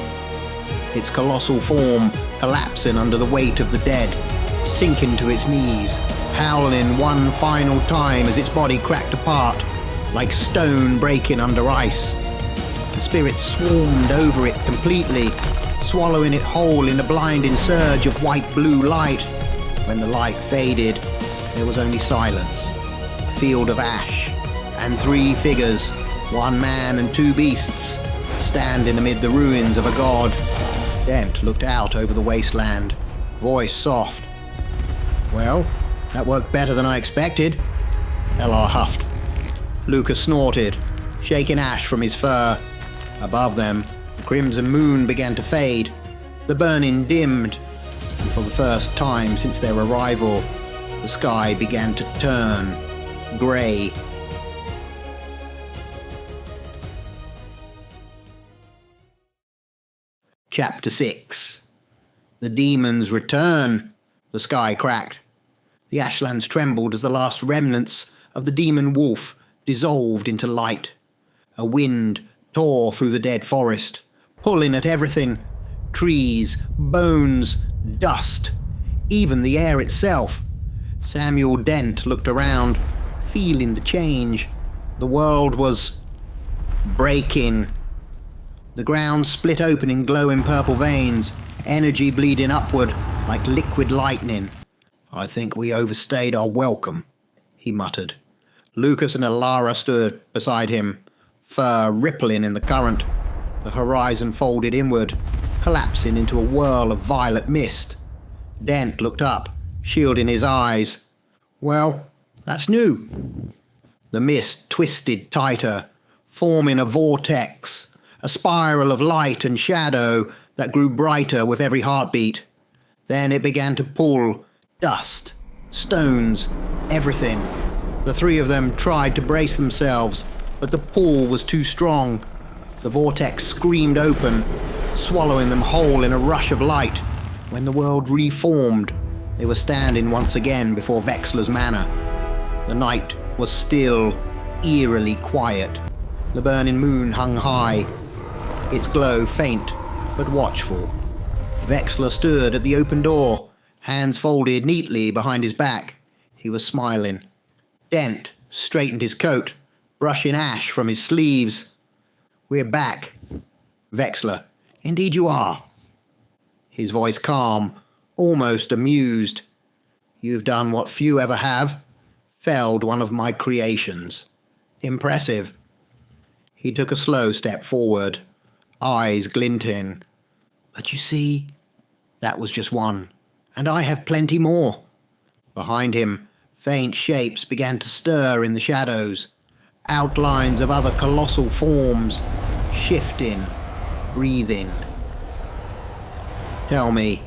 its colossal form collapsing under the weight of the dead, sinking to its knees, howling one final time as its body cracked apart, like stone breaking under ice. The spirits swarmed over it completely, swallowing it whole in a blinding surge of white-blue light. When the light faded, there was only silence, a field of ash, and 3 figures, 1 man and 2 beasts, standing amid the ruins of a god. Dent looked out over the wasteland, voice soft. "Well, that worked better than I expected," Alara huffed. Lucas snorted, shaking ash from his fur. Above them, the crimson moon began to fade. The burning dimmed, and for the first time since their arrival, the sky began to turn grey. Chapter 6. The demons return. The sky cracked. The ashlands trembled as the last remnants of the demon wolf dissolved into light. A wind tore through the dead forest, pulling at everything. Trees, bones, dust, even the air itself. Samuel Dent looked around, feeling the change. The world was breaking. The ground split open in glowing purple veins, energy bleeding upward like liquid lightning. "I think we overstayed our welcome," he muttered. Lucas and Alara stood beside him, fur rippling in the current. The horizon folded inward, collapsing into a whirl of violet mist. Dent looked up, shielding his eyes. "Well, that's new." The mist twisted tighter, forming a vortex, a spiral of light and shadow that grew brighter with every heartbeat. Then it began to pull dust, stones, everything. The 3 of them tried to brace themselves, but the pull was too strong. The vortex screamed open, swallowing them whole in a rush of light. When the world reformed, they were standing once again before Vexler's manor. The night was still, eerily quiet. The burning moon hung high, its glow faint but watchful. Vexler stood at the open door, hands folded neatly behind his back. He was smiling. Dent straightened his coat, brushing ash from his sleeves. "We're back." Vexler: "Indeed you are." His voice calm, almost amused. "You've done what few ever have. Felled one of my creations. Impressive." He took a slow step forward, eyes glinting. "But you see, that was just one, and I have plenty more." Behind him, faint shapes began to stir in the shadows, outlines of other colossal forms, shifting, breathing. "Tell me,"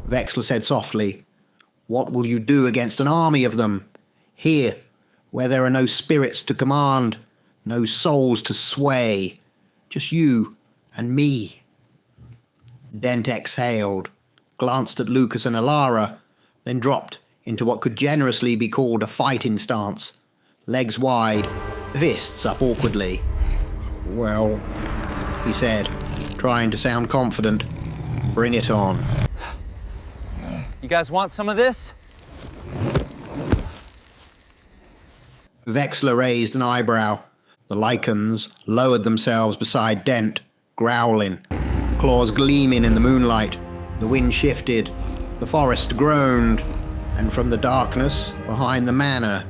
Vexler said softly, "what will you do against an army of them? Here, where there are no spirits to command, no souls to sway, just you and me." Dent exhaled, glanced at Lucas and Alara, then dropped into what could generously be called a fighting stance, legs wide, fists up awkwardly. "Well," he said, trying to sound confident, "bring it on." You guys want some of this? Vexler raised an eyebrow. The lichens lowered themselves beside Dent, growling, claws gleaming in the moonlight. The wind shifted, the forest groaned, and from the darkness behind the manor,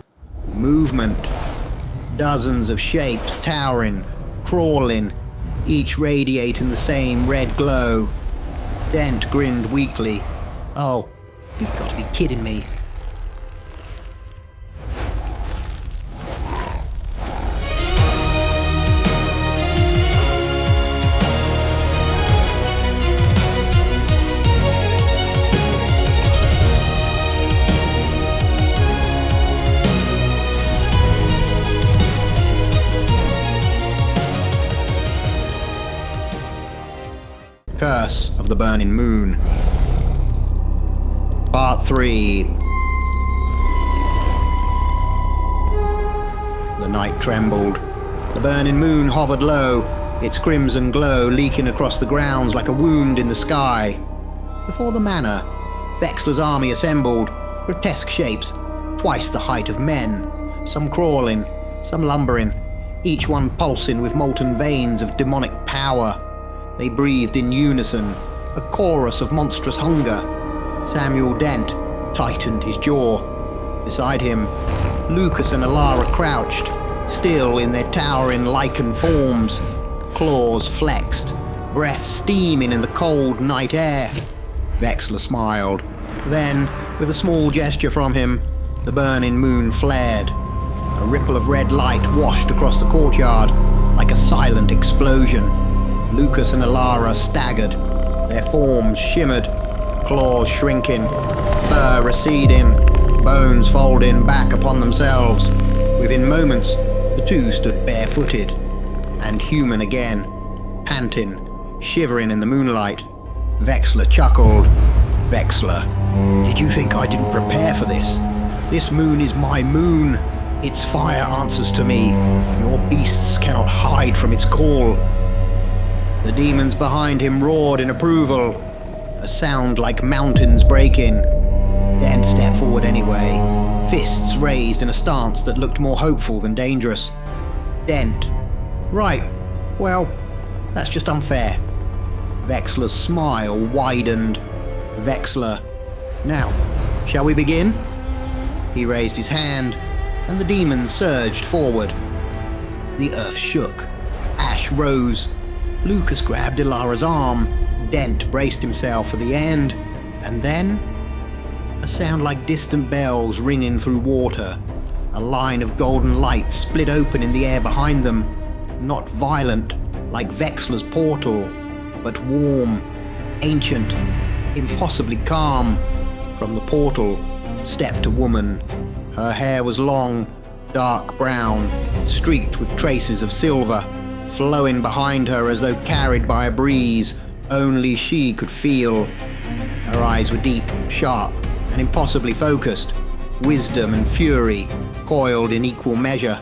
movement. Dozens of shapes towering, crawling, each radiating the same red glow. Dent grinned weakly. "Oh, you've got to be kidding me." Curse of the Burning Moon. Part 3. The night trembled. The burning moon hovered low, its crimson glow leaking across the grounds like a wound in the sky. Before the manor, Vexler's army assembled, grotesque shapes, twice the height of men, some crawling, some lumbering, each one pulsing with molten veins of demonic power. They breathed in unison, a chorus of monstrous hunger. Samuel Dent tightened his jaw. Beside him, Lucas and Alara crouched, still in their towering lichen forms, claws flexed, breath steaming in the cold night air. Vexler smiled. Then, with a small gesture from him, the burning moon flared. A ripple of red light washed across the courtyard, like a silent explosion. Lucas and Alara staggered. Their forms shimmered, claws shrinking, fur receding, bones folding back upon themselves. Within moments, the two stood barefooted and human again, panting, shivering in the moonlight. Vexler chuckled. Vexler, did you think I didn't prepare for this? This moon is my moon. Its fire answers to me. Your beasts cannot hide from its call. The demons behind him roared in approval, a sound like mountains breaking. Dent stepped forward anyway, fists raised in a stance that looked more hopeful than dangerous. Dent. Right. Well, that's just unfair. Vexler's smile widened. Vexler. Now, shall we begin? He raised his hand, and the demons surged forward. The earth shook. Ash rose. Lucas grabbed Ilara's arm. Dent braced himself for the end. And then, a sound like distant bells ringing through water. A line of golden light split open in the air behind them. Not violent, like Vexler's portal, but warm, ancient, impossibly calm. From the portal stepped a woman. Her hair was long, dark brown, streaked with traces of silver, flowing behind her as though carried by a breeze only she could feel. Her eyes were deep, sharp, and impossibly focused. Wisdom and fury coiled in equal measure.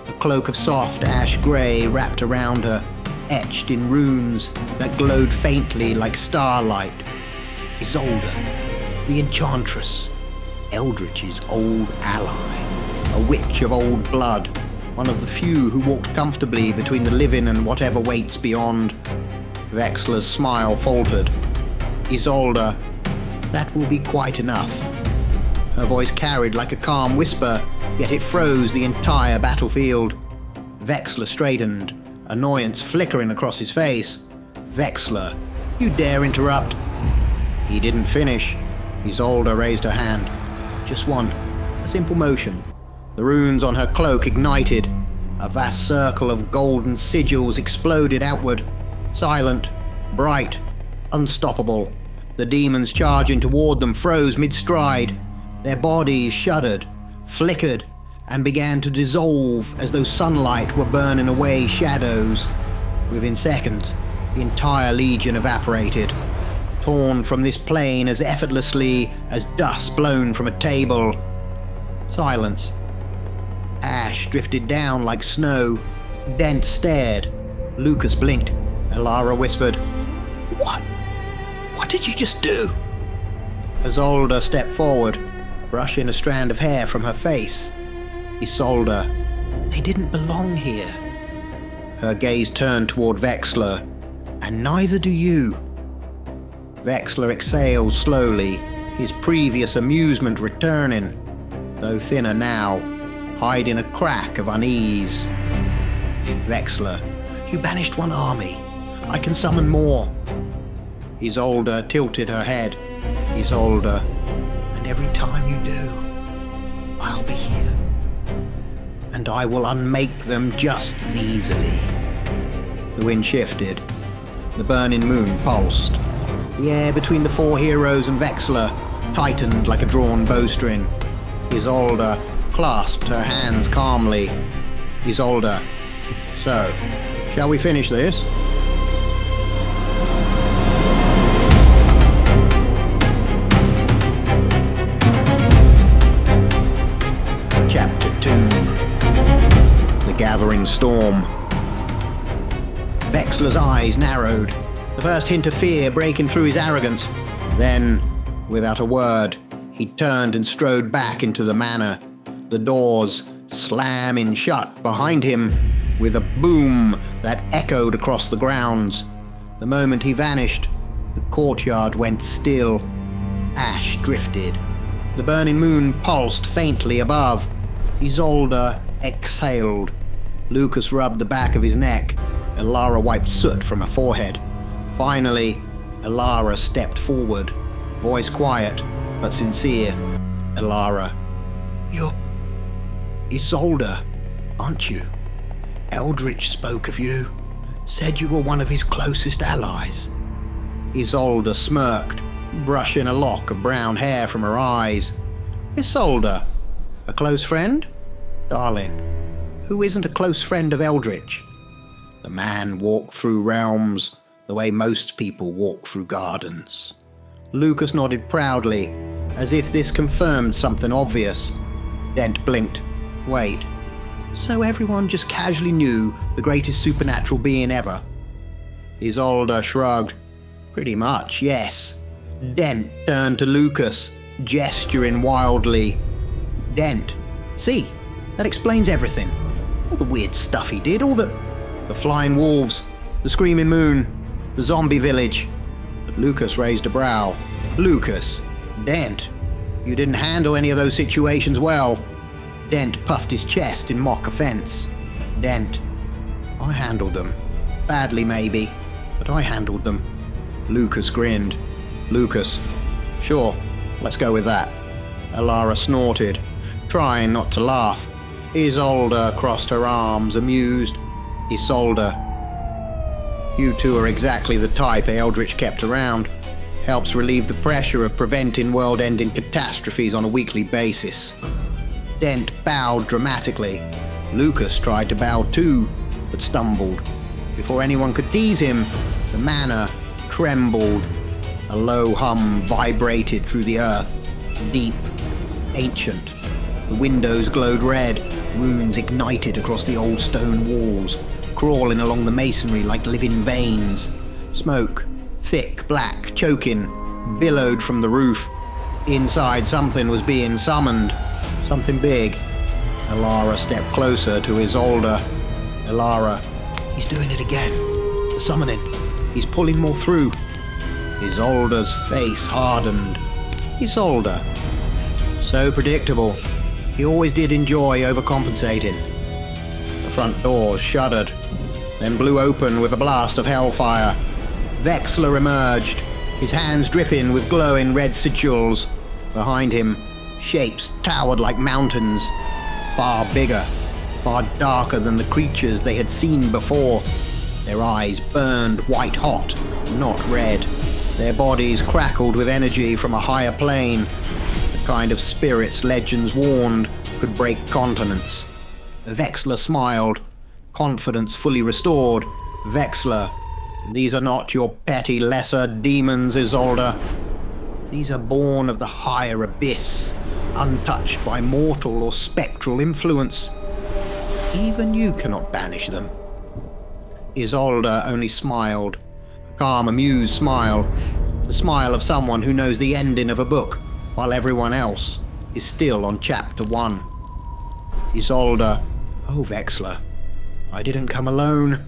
A cloak of soft ash grey wrapped around her, etched in runes that glowed faintly like starlight. Isolda, the enchantress, Eldritch's old ally, a witch of old blood, one of the few who walked comfortably between the living and whatever waits beyond. Vexler's smile faltered. Isolda, that will be quite enough. Her voice carried like a calm whisper, yet it froze the entire battlefield. Vexler straightened, annoyance flickering across his face. Vexler, you dare interrupt? He didn't finish. Isolda raised her hand. Just one, a simple motion. The runes on her cloak ignited. A vast circle of golden sigils exploded outward. Silent, bright, unstoppable. The demons charging toward them froze mid-stride. Their bodies shuddered, flickered, and began to dissolve as though sunlight were burning away shadows. Within seconds, the entire legion evaporated, torn from this plane as effortlessly as dust blown from a table. Silence. Ash drifted down like snow. Dent stared. Lucas blinked. Alara whispered, "What? What did you just do?" Isolda stepped forward, brushing a strand of hair from her face. Isolda, they didn't belong here. Her gaze turned toward Vexler, and neither do you. Vexler exhaled slowly, his previous amusement returning, though thinner now, hiding a crack of unease. Vexler, you banished one army. I can summon more. Isolda tilted her head. Isolda, and every time you do, I'll be here. And I will unmake them just as easily. The wind shifted. The burning moon pulsed. The air between the four heroes and Vexler tightened like a drawn bowstring. Isolda clasped her hands calmly. Isolda, so, shall we finish this? Chapter 2. The Gathering Storm. Vexler's eyes narrowed, the first hint of fear breaking through his arrogance. Then, without a word, he turned and strode back into the manor, the doors slamming shut behind him, with a boom that echoed across the grounds. The moment he vanished, the courtyard went still. Ash drifted. The burning moon pulsed faintly above. Isolda exhaled. Lucas rubbed the back of his neck. Alara wiped soot from her forehead. Finally, Alara stepped forward, voice quiet but sincere. Alara, "You're Isolda, aren't you? Eldritch spoke of you, said you were one of his closest allies." Isolda smirked, brushing a lock of brown hair from her eyes. "Isolda, a close friend? Darling, who isn't a close friend of Eldritch?" The man walked through realms the way most people walk through gardens. Lucas nodded proudly, as if this confirmed something obvious. Dent blinked. Wait, so everyone just casually knew the greatest supernatural being ever? Isolda shrugged. "Pretty much, yes." Dent turned to Lucas, gesturing wildly. "Dent, see, that explains everything. All the weird stuff he did, all the flying wolves, the screaming moon, the zombie village." But Lucas raised a brow. "Lucas, Dent, you didn't handle any of those situations well." Dent puffed his chest in mock offense. "Dent, I handled them. Badly maybe, but I handled them." Lucas grinned. "Lucas, sure, let's go with that." Alara snorted, trying not to laugh. Isolda crossed her arms, amused. "Isolda, you two are exactly the type Eldritch kept around. Helps relieve the pressure of preventing world-ending catastrophes on a weekly basis." Dent bowed dramatically. Lucas tried to bow too, but stumbled. Before anyone could tease him, the manor trembled. A low hum vibrated through the earth, deep, ancient. The windows glowed red, runes ignited across the old stone walls, crawling along the masonry like living veins. Smoke, thick, black, choking, billowed from the roof. Inside, something was being summoned. Something big. Alara stepped closer to Isolda. "Alara, he's doing it again. The summoning. He's pulling more through." Isolda's face hardened. "Isolda. So predictable. He always did enjoy overcompensating." The front doors shuddered, then blew open with a blast of hellfire. Vexler emerged, his hands dripping with glowing red sigils. Behind him, shapes towered like mountains, far bigger, far darker than the creatures they had seen before. Their eyes burned white hot, not red. Their bodies crackled with energy from a higher plane, the kind of spirits legends warned could break continents. Vexler smiled, confidence fully restored. "Vexler, these are not your petty lesser demons, Isolda. These are born of the higher abyss, untouched by mortal or spectral influence. Even you cannot banish them." Isolda only smiled, a calm, amused smile, the smile of someone who knows the ending of a book, while everyone else is still on chapter 1. Isolda, "Oh, Vexler, I didn't come alone."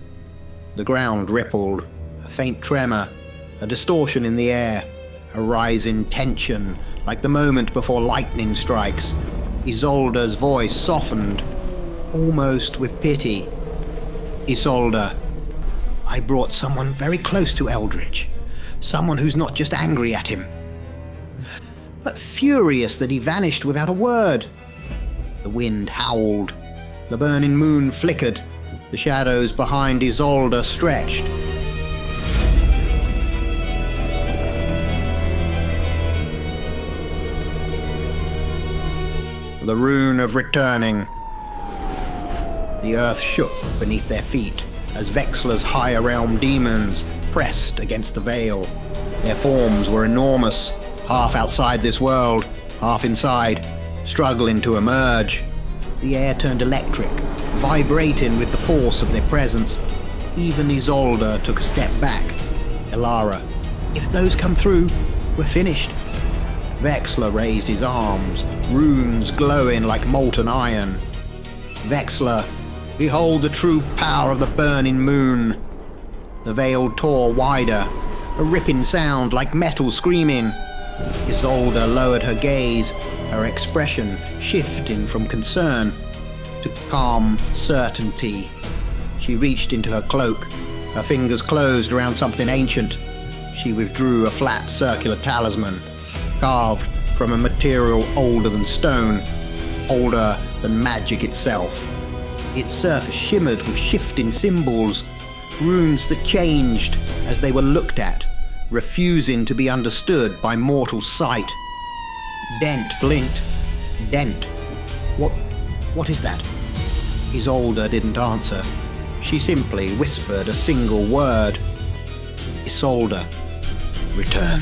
The ground rippled, a faint tremor, a distortion in the air, a rising tension like the moment before lightning strikes. Isolda's voice softened, almost with pity. "Isolda, I brought someone very close to Eldritch, someone who's not just angry at him, but furious that he vanished without a word." The wind howled, the burning moon flickered, the shadows behind Isolda stretched. The rune of returning. The earth shook beneath their feet as Vexler's higher realm demons pressed against the veil. Their forms were enormous, half outside this world, half inside, struggling to emerge. The air turned electric, vibrating with the force of their presence. Even Isolda took a step back. "Alara, if those come through, we're finished." Vexler raised his arms, runes glowing like molten iron. "Vexler, Behold the true power of the burning moon. The veil tore wider, a ripping sound like metal screaming. Isolda lowered her gaze, her expression shifting from concern to calm certainty. She reached into her cloak, her fingers closed around something ancient. She withdrew a flat circular talisman, carved from a material older than stone, older than magic itself. Its surface shimmered with shifting symbols, runes that changed as they were looked at, refusing to be understood by mortal sight. Dent blinked. Dent. What is that? Isolda didn't answer. She simply whispered a single word. Isolda. Return.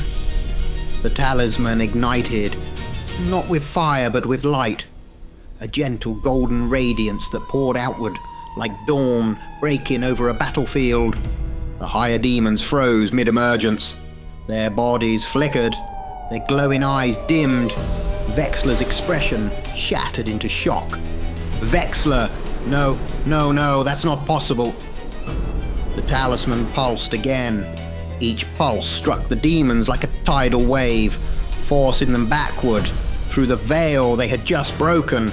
The talisman ignited, not with fire but with light. A gentle golden radiance that poured outward like dawn breaking over a battlefield. The higher demons froze mid-emergence. Their bodies flickered, their glowing eyes dimmed. Vexler's expression shattered into shock. Vexler! No, that's not possible. The talisman pulsed again. Each pulse struck the demons like a tidal wave, forcing them backward through the veil they had just broken.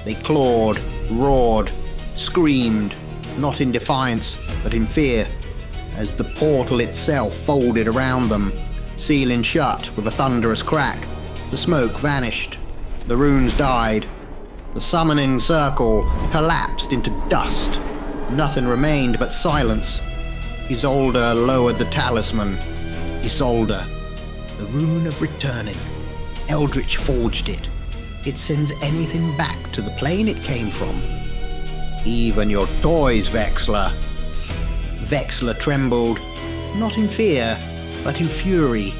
They clawed, roared, screamed, not in defiance, but in fear, as the portal itself folded around them, sealing shut with a thunderous crack. The smoke vanished. The runes died. The summoning circle collapsed into dust. Nothing remained but silence. Isolda lowered the talisman. Isolda. The rune of returning. Eldritch forged it. It sends anything back to the plane it came from. Even your toys, Vexler. Vexler trembled, not in fear, but in fury.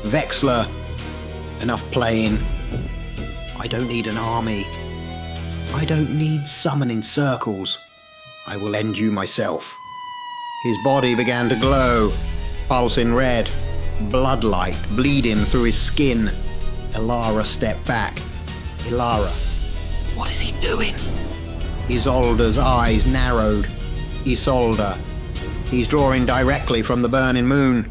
Vexler, enough playing. I don't need an army. I don't need summoning circles. I will end you myself. His body began to glow, pulsing red, bloodlight bleeding through his skin. Alara stepped back. Alara, What is he doing? Isolda's eyes narrowed. Isolda. He's drawing directly from the burning moon.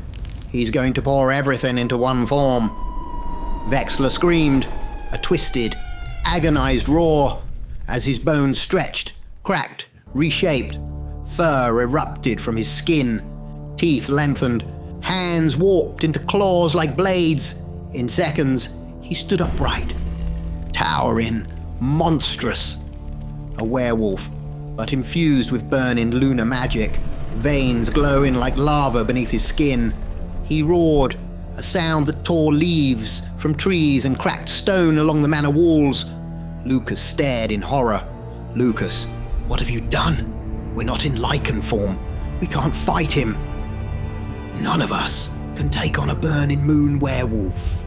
He's going to pour everything into one form. Vexler screamed, a twisted, agonized roar, as his bones stretched, cracked, reshaped. Fur erupted from his skin, teeth lengthened, hands warped into claws like blades. In seconds, he stood upright, towering, monstrous. A werewolf, but infused with burning lunar magic, veins glowing like lava beneath his skin. He roared, a sound that tore leaves from trees and cracked stone along the manor walls. Lucas stared in horror. Lucas, what have you done? We're not in lichen form. We can't fight him. None of us can take on a Burning Moon Werewolf.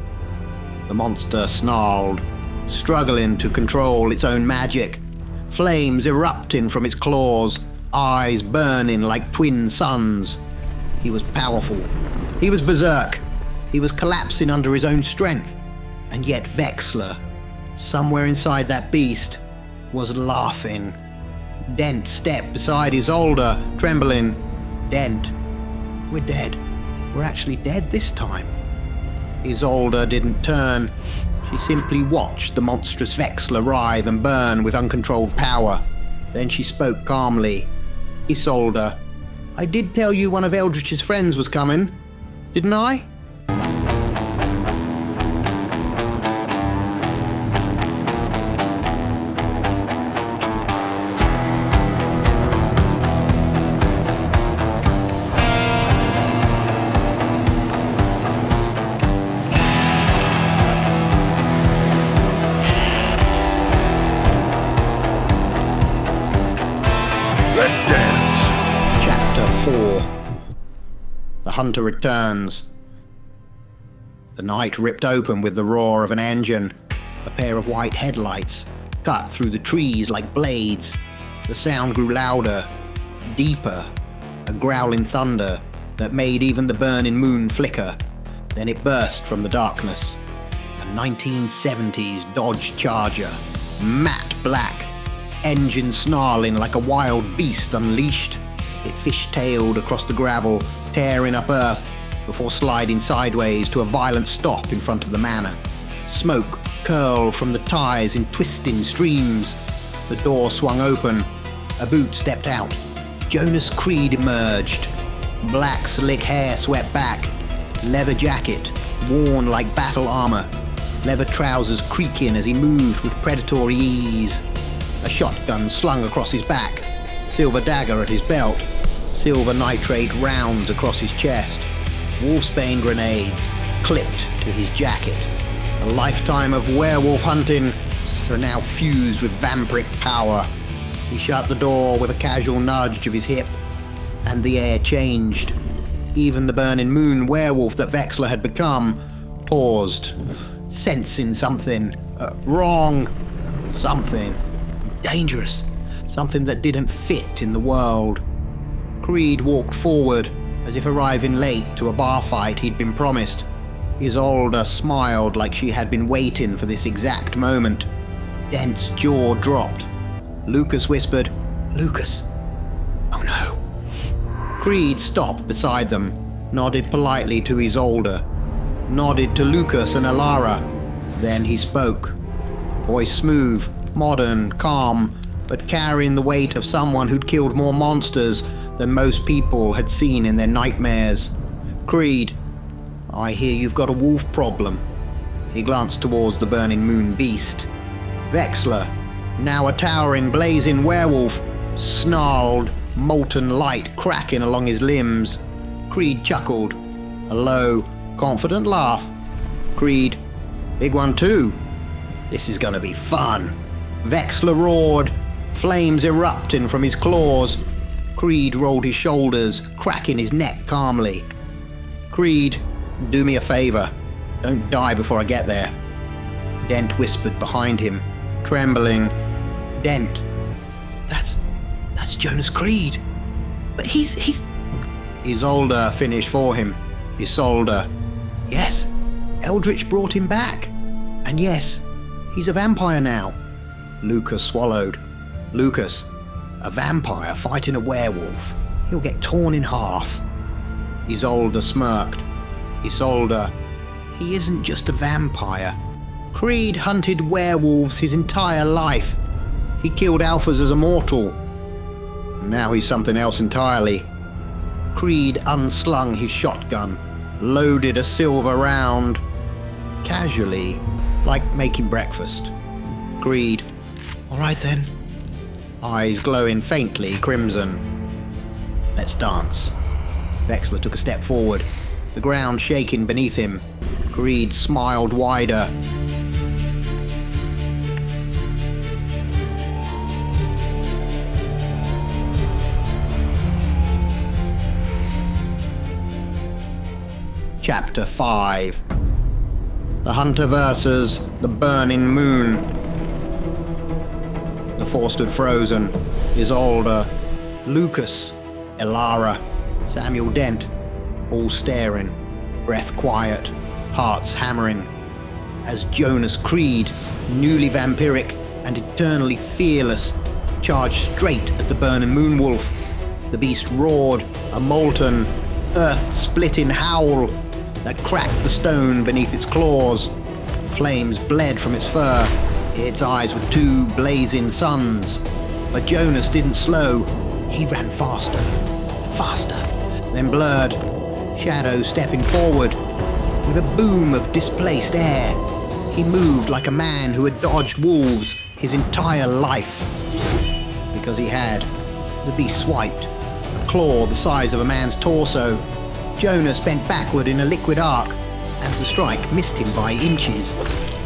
The monster snarled, struggling to control its own magic. Flames erupting from its claws, eyes burning like twin suns. He was powerful. He was berserk. He was collapsing under his own strength. And yet Vexler, somewhere inside that beast, was laughing. Dent stepped beside Isolda, trembling. Dent, we're dead. We're actually dead this time. Isolda didn't turn. She simply watched the monstrous Vexler writhe and burn with uncontrolled power. Then she spoke calmly. Isolda, I did tell you one of Eldritch's friends was coming, didn't I? Let's dance. Chapter 4. The hunter returns. The night ripped open with the roar of an engine. A pair of white headlights cut through the trees like blades. The sound grew louder, deeper, a growling thunder that made even the burning moon flicker. Then it burst from the darkness. A 1970s Dodge Charger, matte black, engine snarling like a wild beast unleashed. It fish-tailed across the gravel, tearing up earth, before sliding sideways to a violent stop in front of the manor. Smoke curled from the tires in twisting streams. The door swung open. A boot stepped out. Jonas Creed emerged. Black slick hair swept back. Leather jacket, worn like battle armor. Leather trousers creaking as he moved with predatory ease. A shotgun slung across his back. Silver dagger at his belt. Silver nitrate rounds across his chest. Wolfsbane grenades clipped to his jacket. A lifetime of werewolf hunting, so now fused with vampiric power. He shut the door with a casual nudge of his hip, and the air changed. Even the Burning Moon Werewolf that Vexler had become paused, sensing something wrong, something dangerous, something that didn't fit in the world. Creed walked forward, as if arriving late to a bar fight he'd been promised. Isolda smiled like she had been waiting for this exact moment. Dent's jaw dropped. Lucas whispered, "Lucas." "Oh no." Creed stopped beside them, nodded politely to Isolda, nodded to Lucas and Alara. Then he spoke. Voice smooth, modern, calm, but carrying the weight of someone who'd killed more monsters than most people had seen in their nightmares. "Creed, I hear you've got a wolf problem." He glanced towards the Burning Moon beast. Vexler, now a towering, blazing werewolf, snarled, molten light cracking along his limbs. Creed chuckled, a low, confident laugh. Creed, "Big one too. This is gonna be fun." Vexler roared, flames erupting from his claws. Creed rolled his shoulders, cracking his neck calmly. "Creed, do me a favor. Don't die before I get there." Dent whispered behind him, trembling. "Dent, that's Jonas Creed. But he's... Isolda finished for him. Isolda. "Yes, Eldritch brought him back. And yes, he's a vampire now." Lucas swallowed. "Lucas, a vampire fighting a werewolf. He'll get torn in half." Isolda smirked. "Isolda, he isn't just a vampire. Creed hunted werewolves his entire life. He killed alphas as a mortal. Now he's something else entirely." Creed unslung his shotgun, loaded a silver round, casually, like making breakfast. Creed, "All right then." Eyes glowing faintly crimson. "Let's dance." Vexler took a step forward, the ground shaking beneath him. Creed smiled wider. Chapter 5. The Hunter versus the Burning Moon. The four stood frozen. Isolda, Lucas, Alara, Samuel Dent, all staring, breath quiet, hearts hammering, as Jonas Creed, newly vampiric and eternally fearless, charged straight at the Burning Moon Wolf. The beast roared, a molten, earth-splitting howl that cracked the stone beneath its claws. Flames bled from its fur. Its eyes were two blazing suns. But Jonas didn't slow. He ran faster, faster, then blurred, shadows stepping forward. With a boom of displaced air, he moved like a man who had dodged wolves his entire life. Because he had. The beast swiped, a claw the size of a man's torso. Jonas bent backward in a liquid arc. As the strike missed him by inches,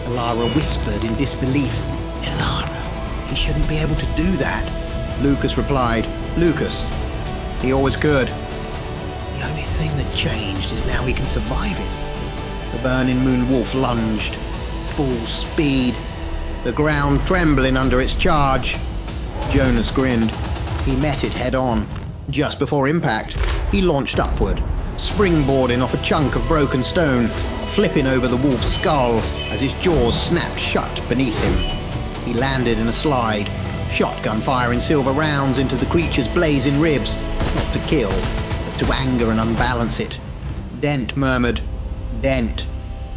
Alara whispered in disbelief, "Alara, he shouldn't be able to do that." Lucas replied, "Lucas, he always could. The only thing that changed is now he can survive it." The Burning Moon Wolf lunged, full speed, the ground trembling under its charge. Jonas grinned. He met it head on. Just before impact, he launched upward, springboarding off a chunk of broken stone, flipping over the wolf's skull as his jaws snapped shut beneath him. He landed in a slide, shotgun firing silver rounds into the creature's blazing ribs, not to kill, but to anger and unbalance it. Dent murmured, "Dent,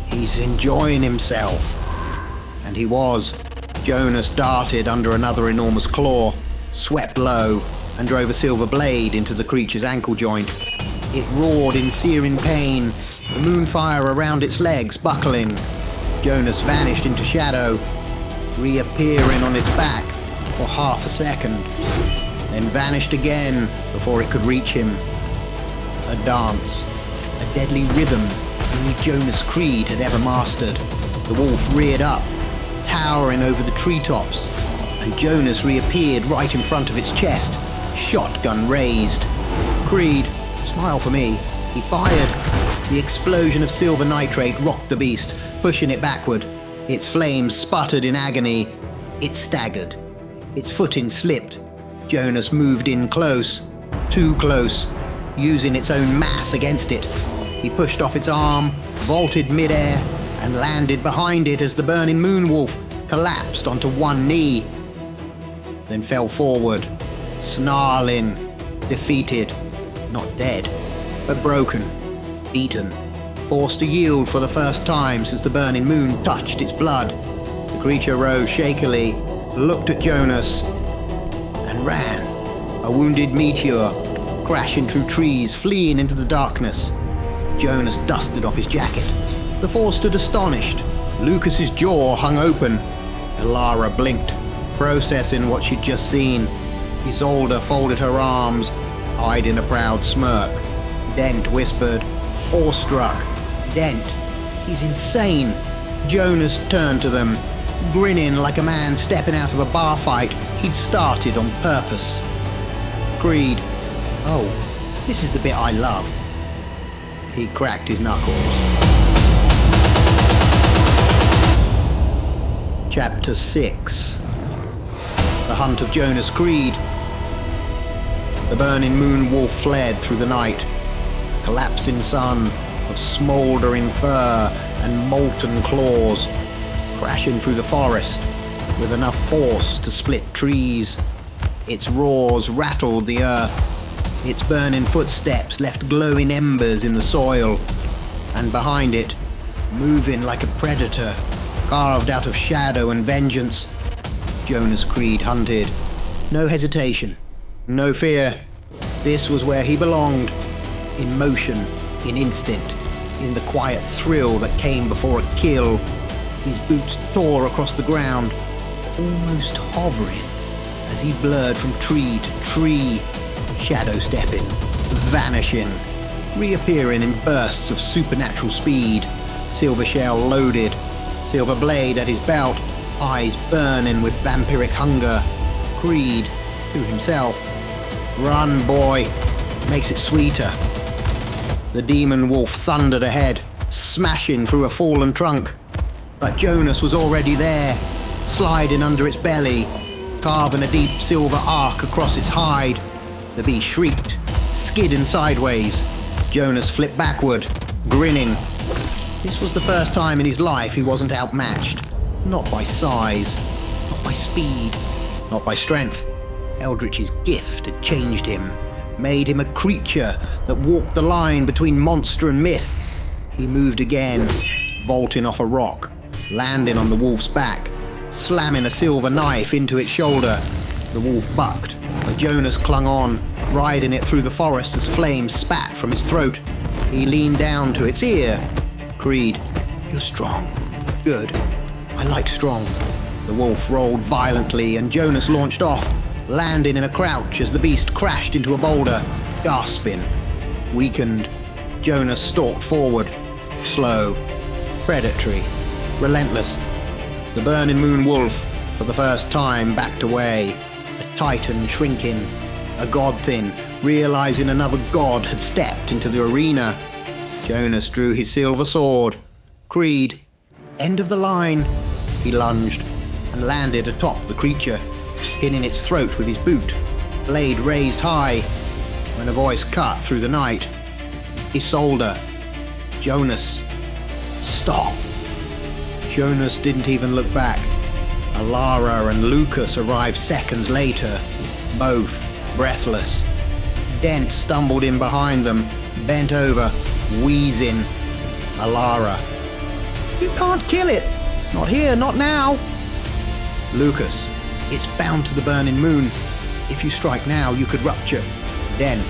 he's enjoying himself." And he was. Jonas darted under another enormous claw, swept low, and drove a silver blade into the creature's ankle joint. It roared in searing pain, the moonfire around its legs buckling. Jonas vanished into shadow, reappearing on its back for half a second, then vanished again before it could reach him. A dance, a deadly rhythm only Jonas Creed had ever mastered. The wolf reared up, towering over the treetops, and Jonas reappeared right in front of its chest, shotgun raised. Creed, smile for me, he fired. The explosion of silver nitrate rocked the beast, pushing it backward. Its flames sputtered in agony. It staggered. Its footing slipped. Jonas moved in close, too close, using its own mass against it. He pushed off its arm, vaulted midair, and landed behind it as the Burning Moon Wolf collapsed onto one knee, then fell forward, snarling, defeated, not dead, but broken, beaten, forced to yield for the first time since the burning moon touched its blood. The creature rose shakily, looked at Jonas, and ran, a wounded meteor, crashing through trees, fleeing into the darkness. Jonas dusted off his jacket. The four stood astonished. Lucas's jaw hung open. Alara blinked, processing what she'd just seen. Isolda folded her arms, hiding a proud smirk. Dent whispered, awestruck, "Dent, he's insane." Jonas turned to them, grinning like a man stepping out of a bar fight he'd started on purpose. Creed, "Oh, this is the bit I love." He cracked his knuckles. Chapter 6. The Hunt of Jonas Creed. The Burning Moon Wolf fled through the night, a collapsing sun of smouldering fur and molten claws, crashing through the forest with enough force to split trees. Its roars rattled the earth. Its burning footsteps left glowing embers in the soil, and behind it, moving like a predator, carved out of shadow and vengeance, Jonas Creed hunted. No hesitation, no fear. This was where he belonged, in motion, in instinct, in the quiet thrill that came before a kill. His boots tore across the ground, almost hovering, as he blurred from tree to tree, shadow stepping, vanishing, reappearing in bursts of supernatural speed, silver shell loaded, silver blade at his belt, eyes burning with vampiric hunger. Creed, to himself, "Run, boy, makes it sweeter." The demon wolf thundered ahead, smashing through a fallen trunk. But Jonas was already there, sliding under its belly, carving a deep silver arc across its hide. The beast shrieked, skidding sideways. Jonas flipped backward, grinning. This was the first time in his life he wasn't outmatched. Not by size, not by speed, not by strength. Eldritch's gift had changed him, made him a creature that walked the line between monster and myth. He moved again, vaulting off a rock, landing on the wolf's back, slamming a silver knife into its shoulder. The wolf bucked, but Jonas clung on, riding it through the forest as flames spat from its throat. He leaned down to its ear. "Creed, you're strong. Good. I like strong." The wolf rolled violently and Jonas launched off, landing in a crouch as the beast crashed into a boulder, gasping. Weakened, Jonas stalked forward, slow, predatory, relentless. The Burning Moon Wolf, for the first time, backed away, a titan shrinking, a god thin, realizing another god had stepped into the arena. Jonas drew his silver sword. "Creed, end of the line." He lunged and landed atop the creature, pinning its throat with his boot, blade raised high, when a voice cut through the night. "Isolda, Jonas, stop." Jonas didn't even look back. A Alara and Lucas arrived seconds later, both breathless. Dent stumbled in behind them, bent over, wheezing. Alara. "You can't kill it! Not here, not now!" Lucas. "It's bound to the Burning Moon. If you strike now, you could rupture." Dent.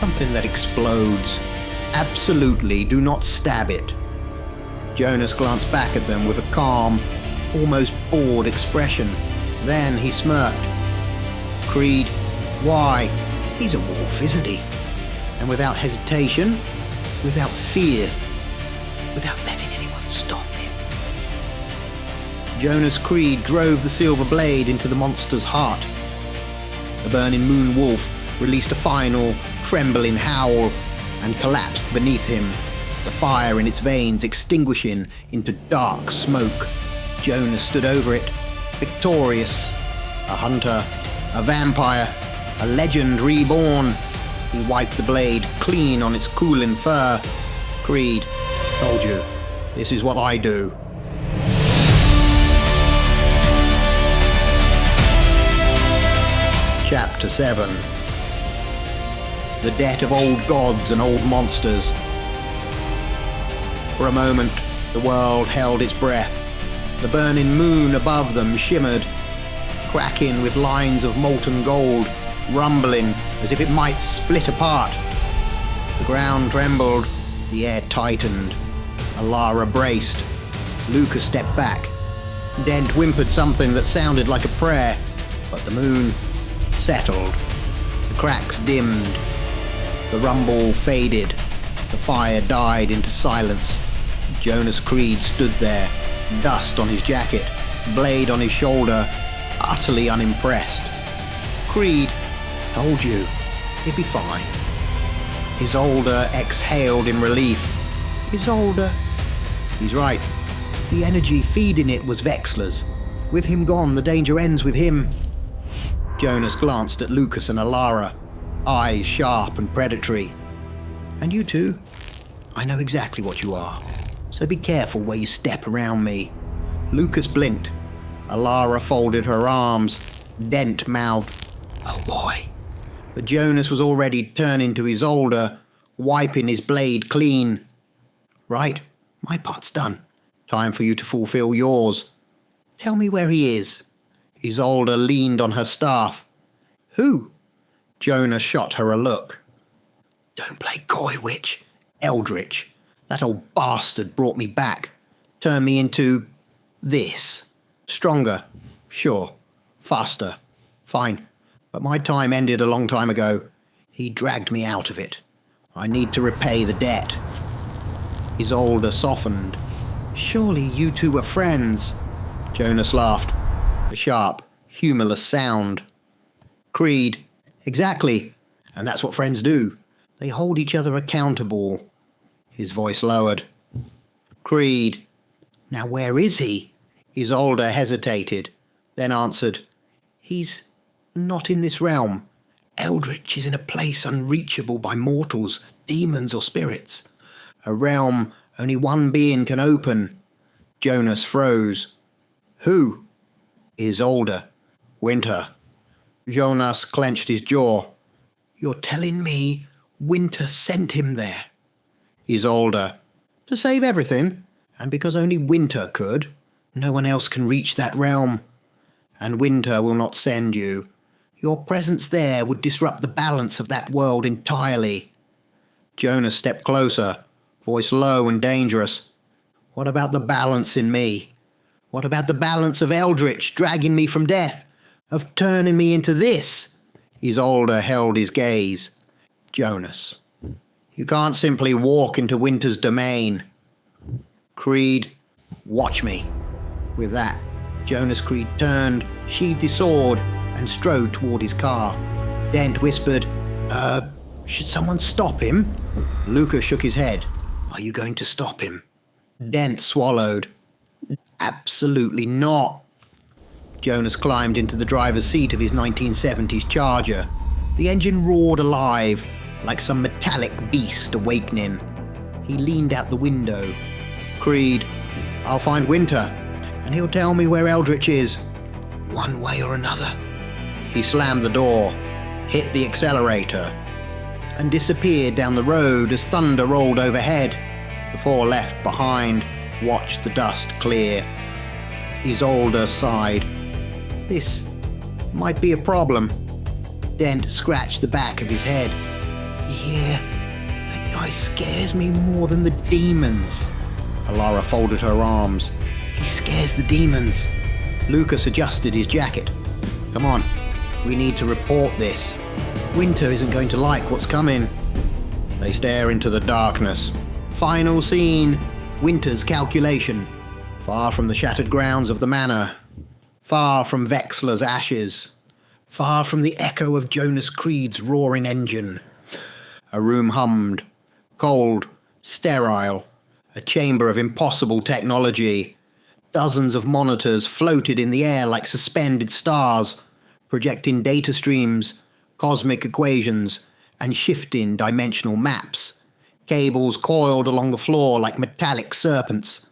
"Something that explodes. Absolutely do not stab it." Jonas glanced back at them with a calm, almost bored expression. Then he smirked. "Creed, why? He's a wolf, isn't he?" And without hesitation, without fear, without letting anyone stop him. Jonas Creed drove the silver blade into the monster's heart. The Burning Moon Wolf released a final, trembling howl and collapsed beneath him, the fire in its veins extinguishing into dark smoke. Jonas stood over it, victorious. A hunter, a vampire, a legend reborn. He wiped the blade clean on its cooling fur. Creed, "Told you, this is what I do." Chapter 7. The debt of old gods and old monsters. For a moment, the world held its breath. The burning moon above them shimmered, cracking with lines of molten gold, rumbling as if it might split apart. The ground trembled, the air tightened. Alara braced. Lucas stepped back. Dent whimpered something that sounded like a prayer, but the moon settled. The cracks dimmed. The rumble faded. The fire died into silence. Jonas Creed stood there, dust on his jacket, blade on his shoulder, utterly unimpressed. Creed, "Told you, it'd be fine." Isolda exhaled in relief. Isolda. He's right. The energy feeding it was Vexler's. With him gone, the danger ends with him. Jonas glanced at Lucas and Alara, eyes sharp and predatory. "And you two? I know exactly what you are. So be careful where you step around me." Lucas blinked. Alara folded her arms. Dent mouthed, "Oh boy." But Jonas was already turning to Isolda, wiping his blade clean. "Right, my part's done. Time for you to fulfill yours. Tell me where he is." Isolda leaned on her staff. "Who?" Jonas shot her a look. "Don't play coy, witch. Eldritch. That old bastard brought me back. Turned me into this. Stronger. Sure. Faster. Fine. But my time ended a long time ago. He dragged me out of it. I need to repay the debt." Isolda softened. "Surely you two were friends." Jonas laughed. A sharp, humorless sound. Creed, "Exactly. And that's what friends do. They hold each other accountable." His voice lowered. Creed, "Now where is he?" Isolda hesitated, then answered, "He's not in this realm. Eldritch is in a place unreachable by mortals, demons or spirits. A realm only one being can open." Jonas froze. "Who?" "Isolda. Winter." Jonas clenched his jaw. "You're telling me Winter sent him there?" Isolda, "To save everything, and because only Winter could. No one else can reach that realm. And Winter will not send you. Your presence there would disrupt the balance of that world entirely." Jonas stepped closer, voice low and dangerous. "What about the balance in me? What about the balance of Eldritch dragging me from death? Of turning me into this?" Isolda held his gaze. "Jonas, you can't simply walk into Winter's domain." Creed, "Watch me." With that, Jonas Creed turned, sheathed his sword, and strode toward his car. Dent whispered, Should someone stop him?" Lucas shook his head. "Are you going to stop him?" Dent swallowed. "Absolutely not." Jonas climbed into the driver's seat of his 1970s Charger. The engine roared alive, like some metallic beast awakening. He leaned out the window. "Creed, I'll find Winter. and he'll tell me where Eldritch is, one way or another. He slammed the door, hit the accelerator, and disappeared down the road as thunder rolled overhead. The four left behind watched the dust clear. Isolda sighed. This might be a problem. Dent scratched the back of his head. Yeah, that guy scares me more than the demons. Alara folded her arms. He scares the demons. Lucas adjusted his jacket. Come on, we need to report this. Winter isn't going to like what's coming. They stare into the darkness. Final scene, Winter's calculation. Far from the shattered grounds of the manor. Far from Vexler's ashes. Far from the echo of Jonas Creed's roaring engine. A room hummed. Cold, sterile. A chamber of impossible technology. Dozens of monitors floated in the air like suspended stars, projecting data streams, cosmic equations, and shifting dimensional maps. Cables coiled along the floor like metallic serpents.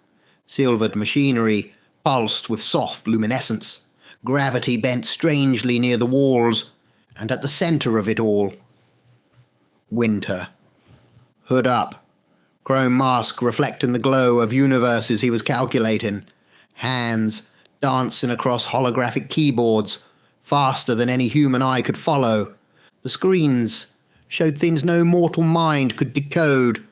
Silvered machinery pulsed with soft luminescence. Gravity bent strangely near the walls, and at the center of it all, Winter. Hood up. Chrome mask reflecting the glow of universes he was calculating. Hands dancing across holographic keyboards, faster than any human eye could follow. The screens showed things no mortal mind could decode.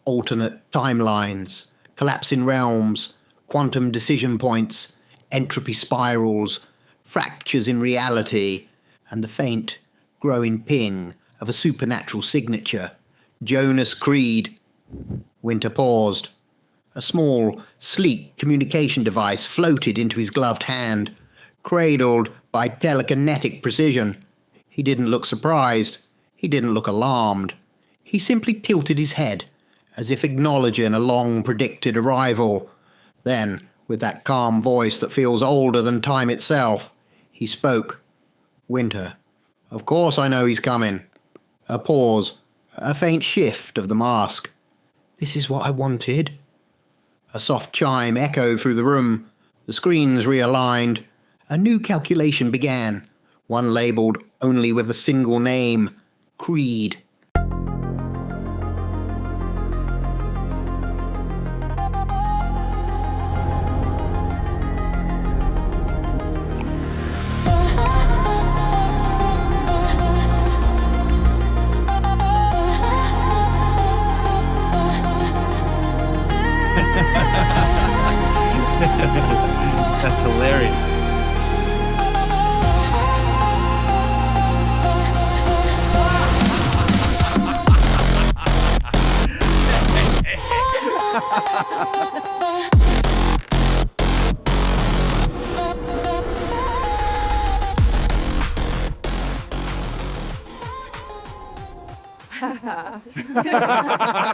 Alternate timelines, collapsing realms, quantum decision points, entropy spirals, fractures in reality, and the faint, growing ping of a supernatural signature. Jonas Creed. Winter paused. A small, sleek communication device floated into his gloved hand, cradled by telekinetic precision. He didn't look surprised. He didn't look alarmed. He simply tilted his head, as if acknowledging a long-predicted arrival. Then, with that calm voice that feels older than time itself, he spoke. Winter. Of course I know he's coming. A pause. A faint shift of the mask. This is what I wanted. A soft chime echoed through the room. The screens realigned. A new calculation began, one labelled only with a single name, Creed. That's hilarious.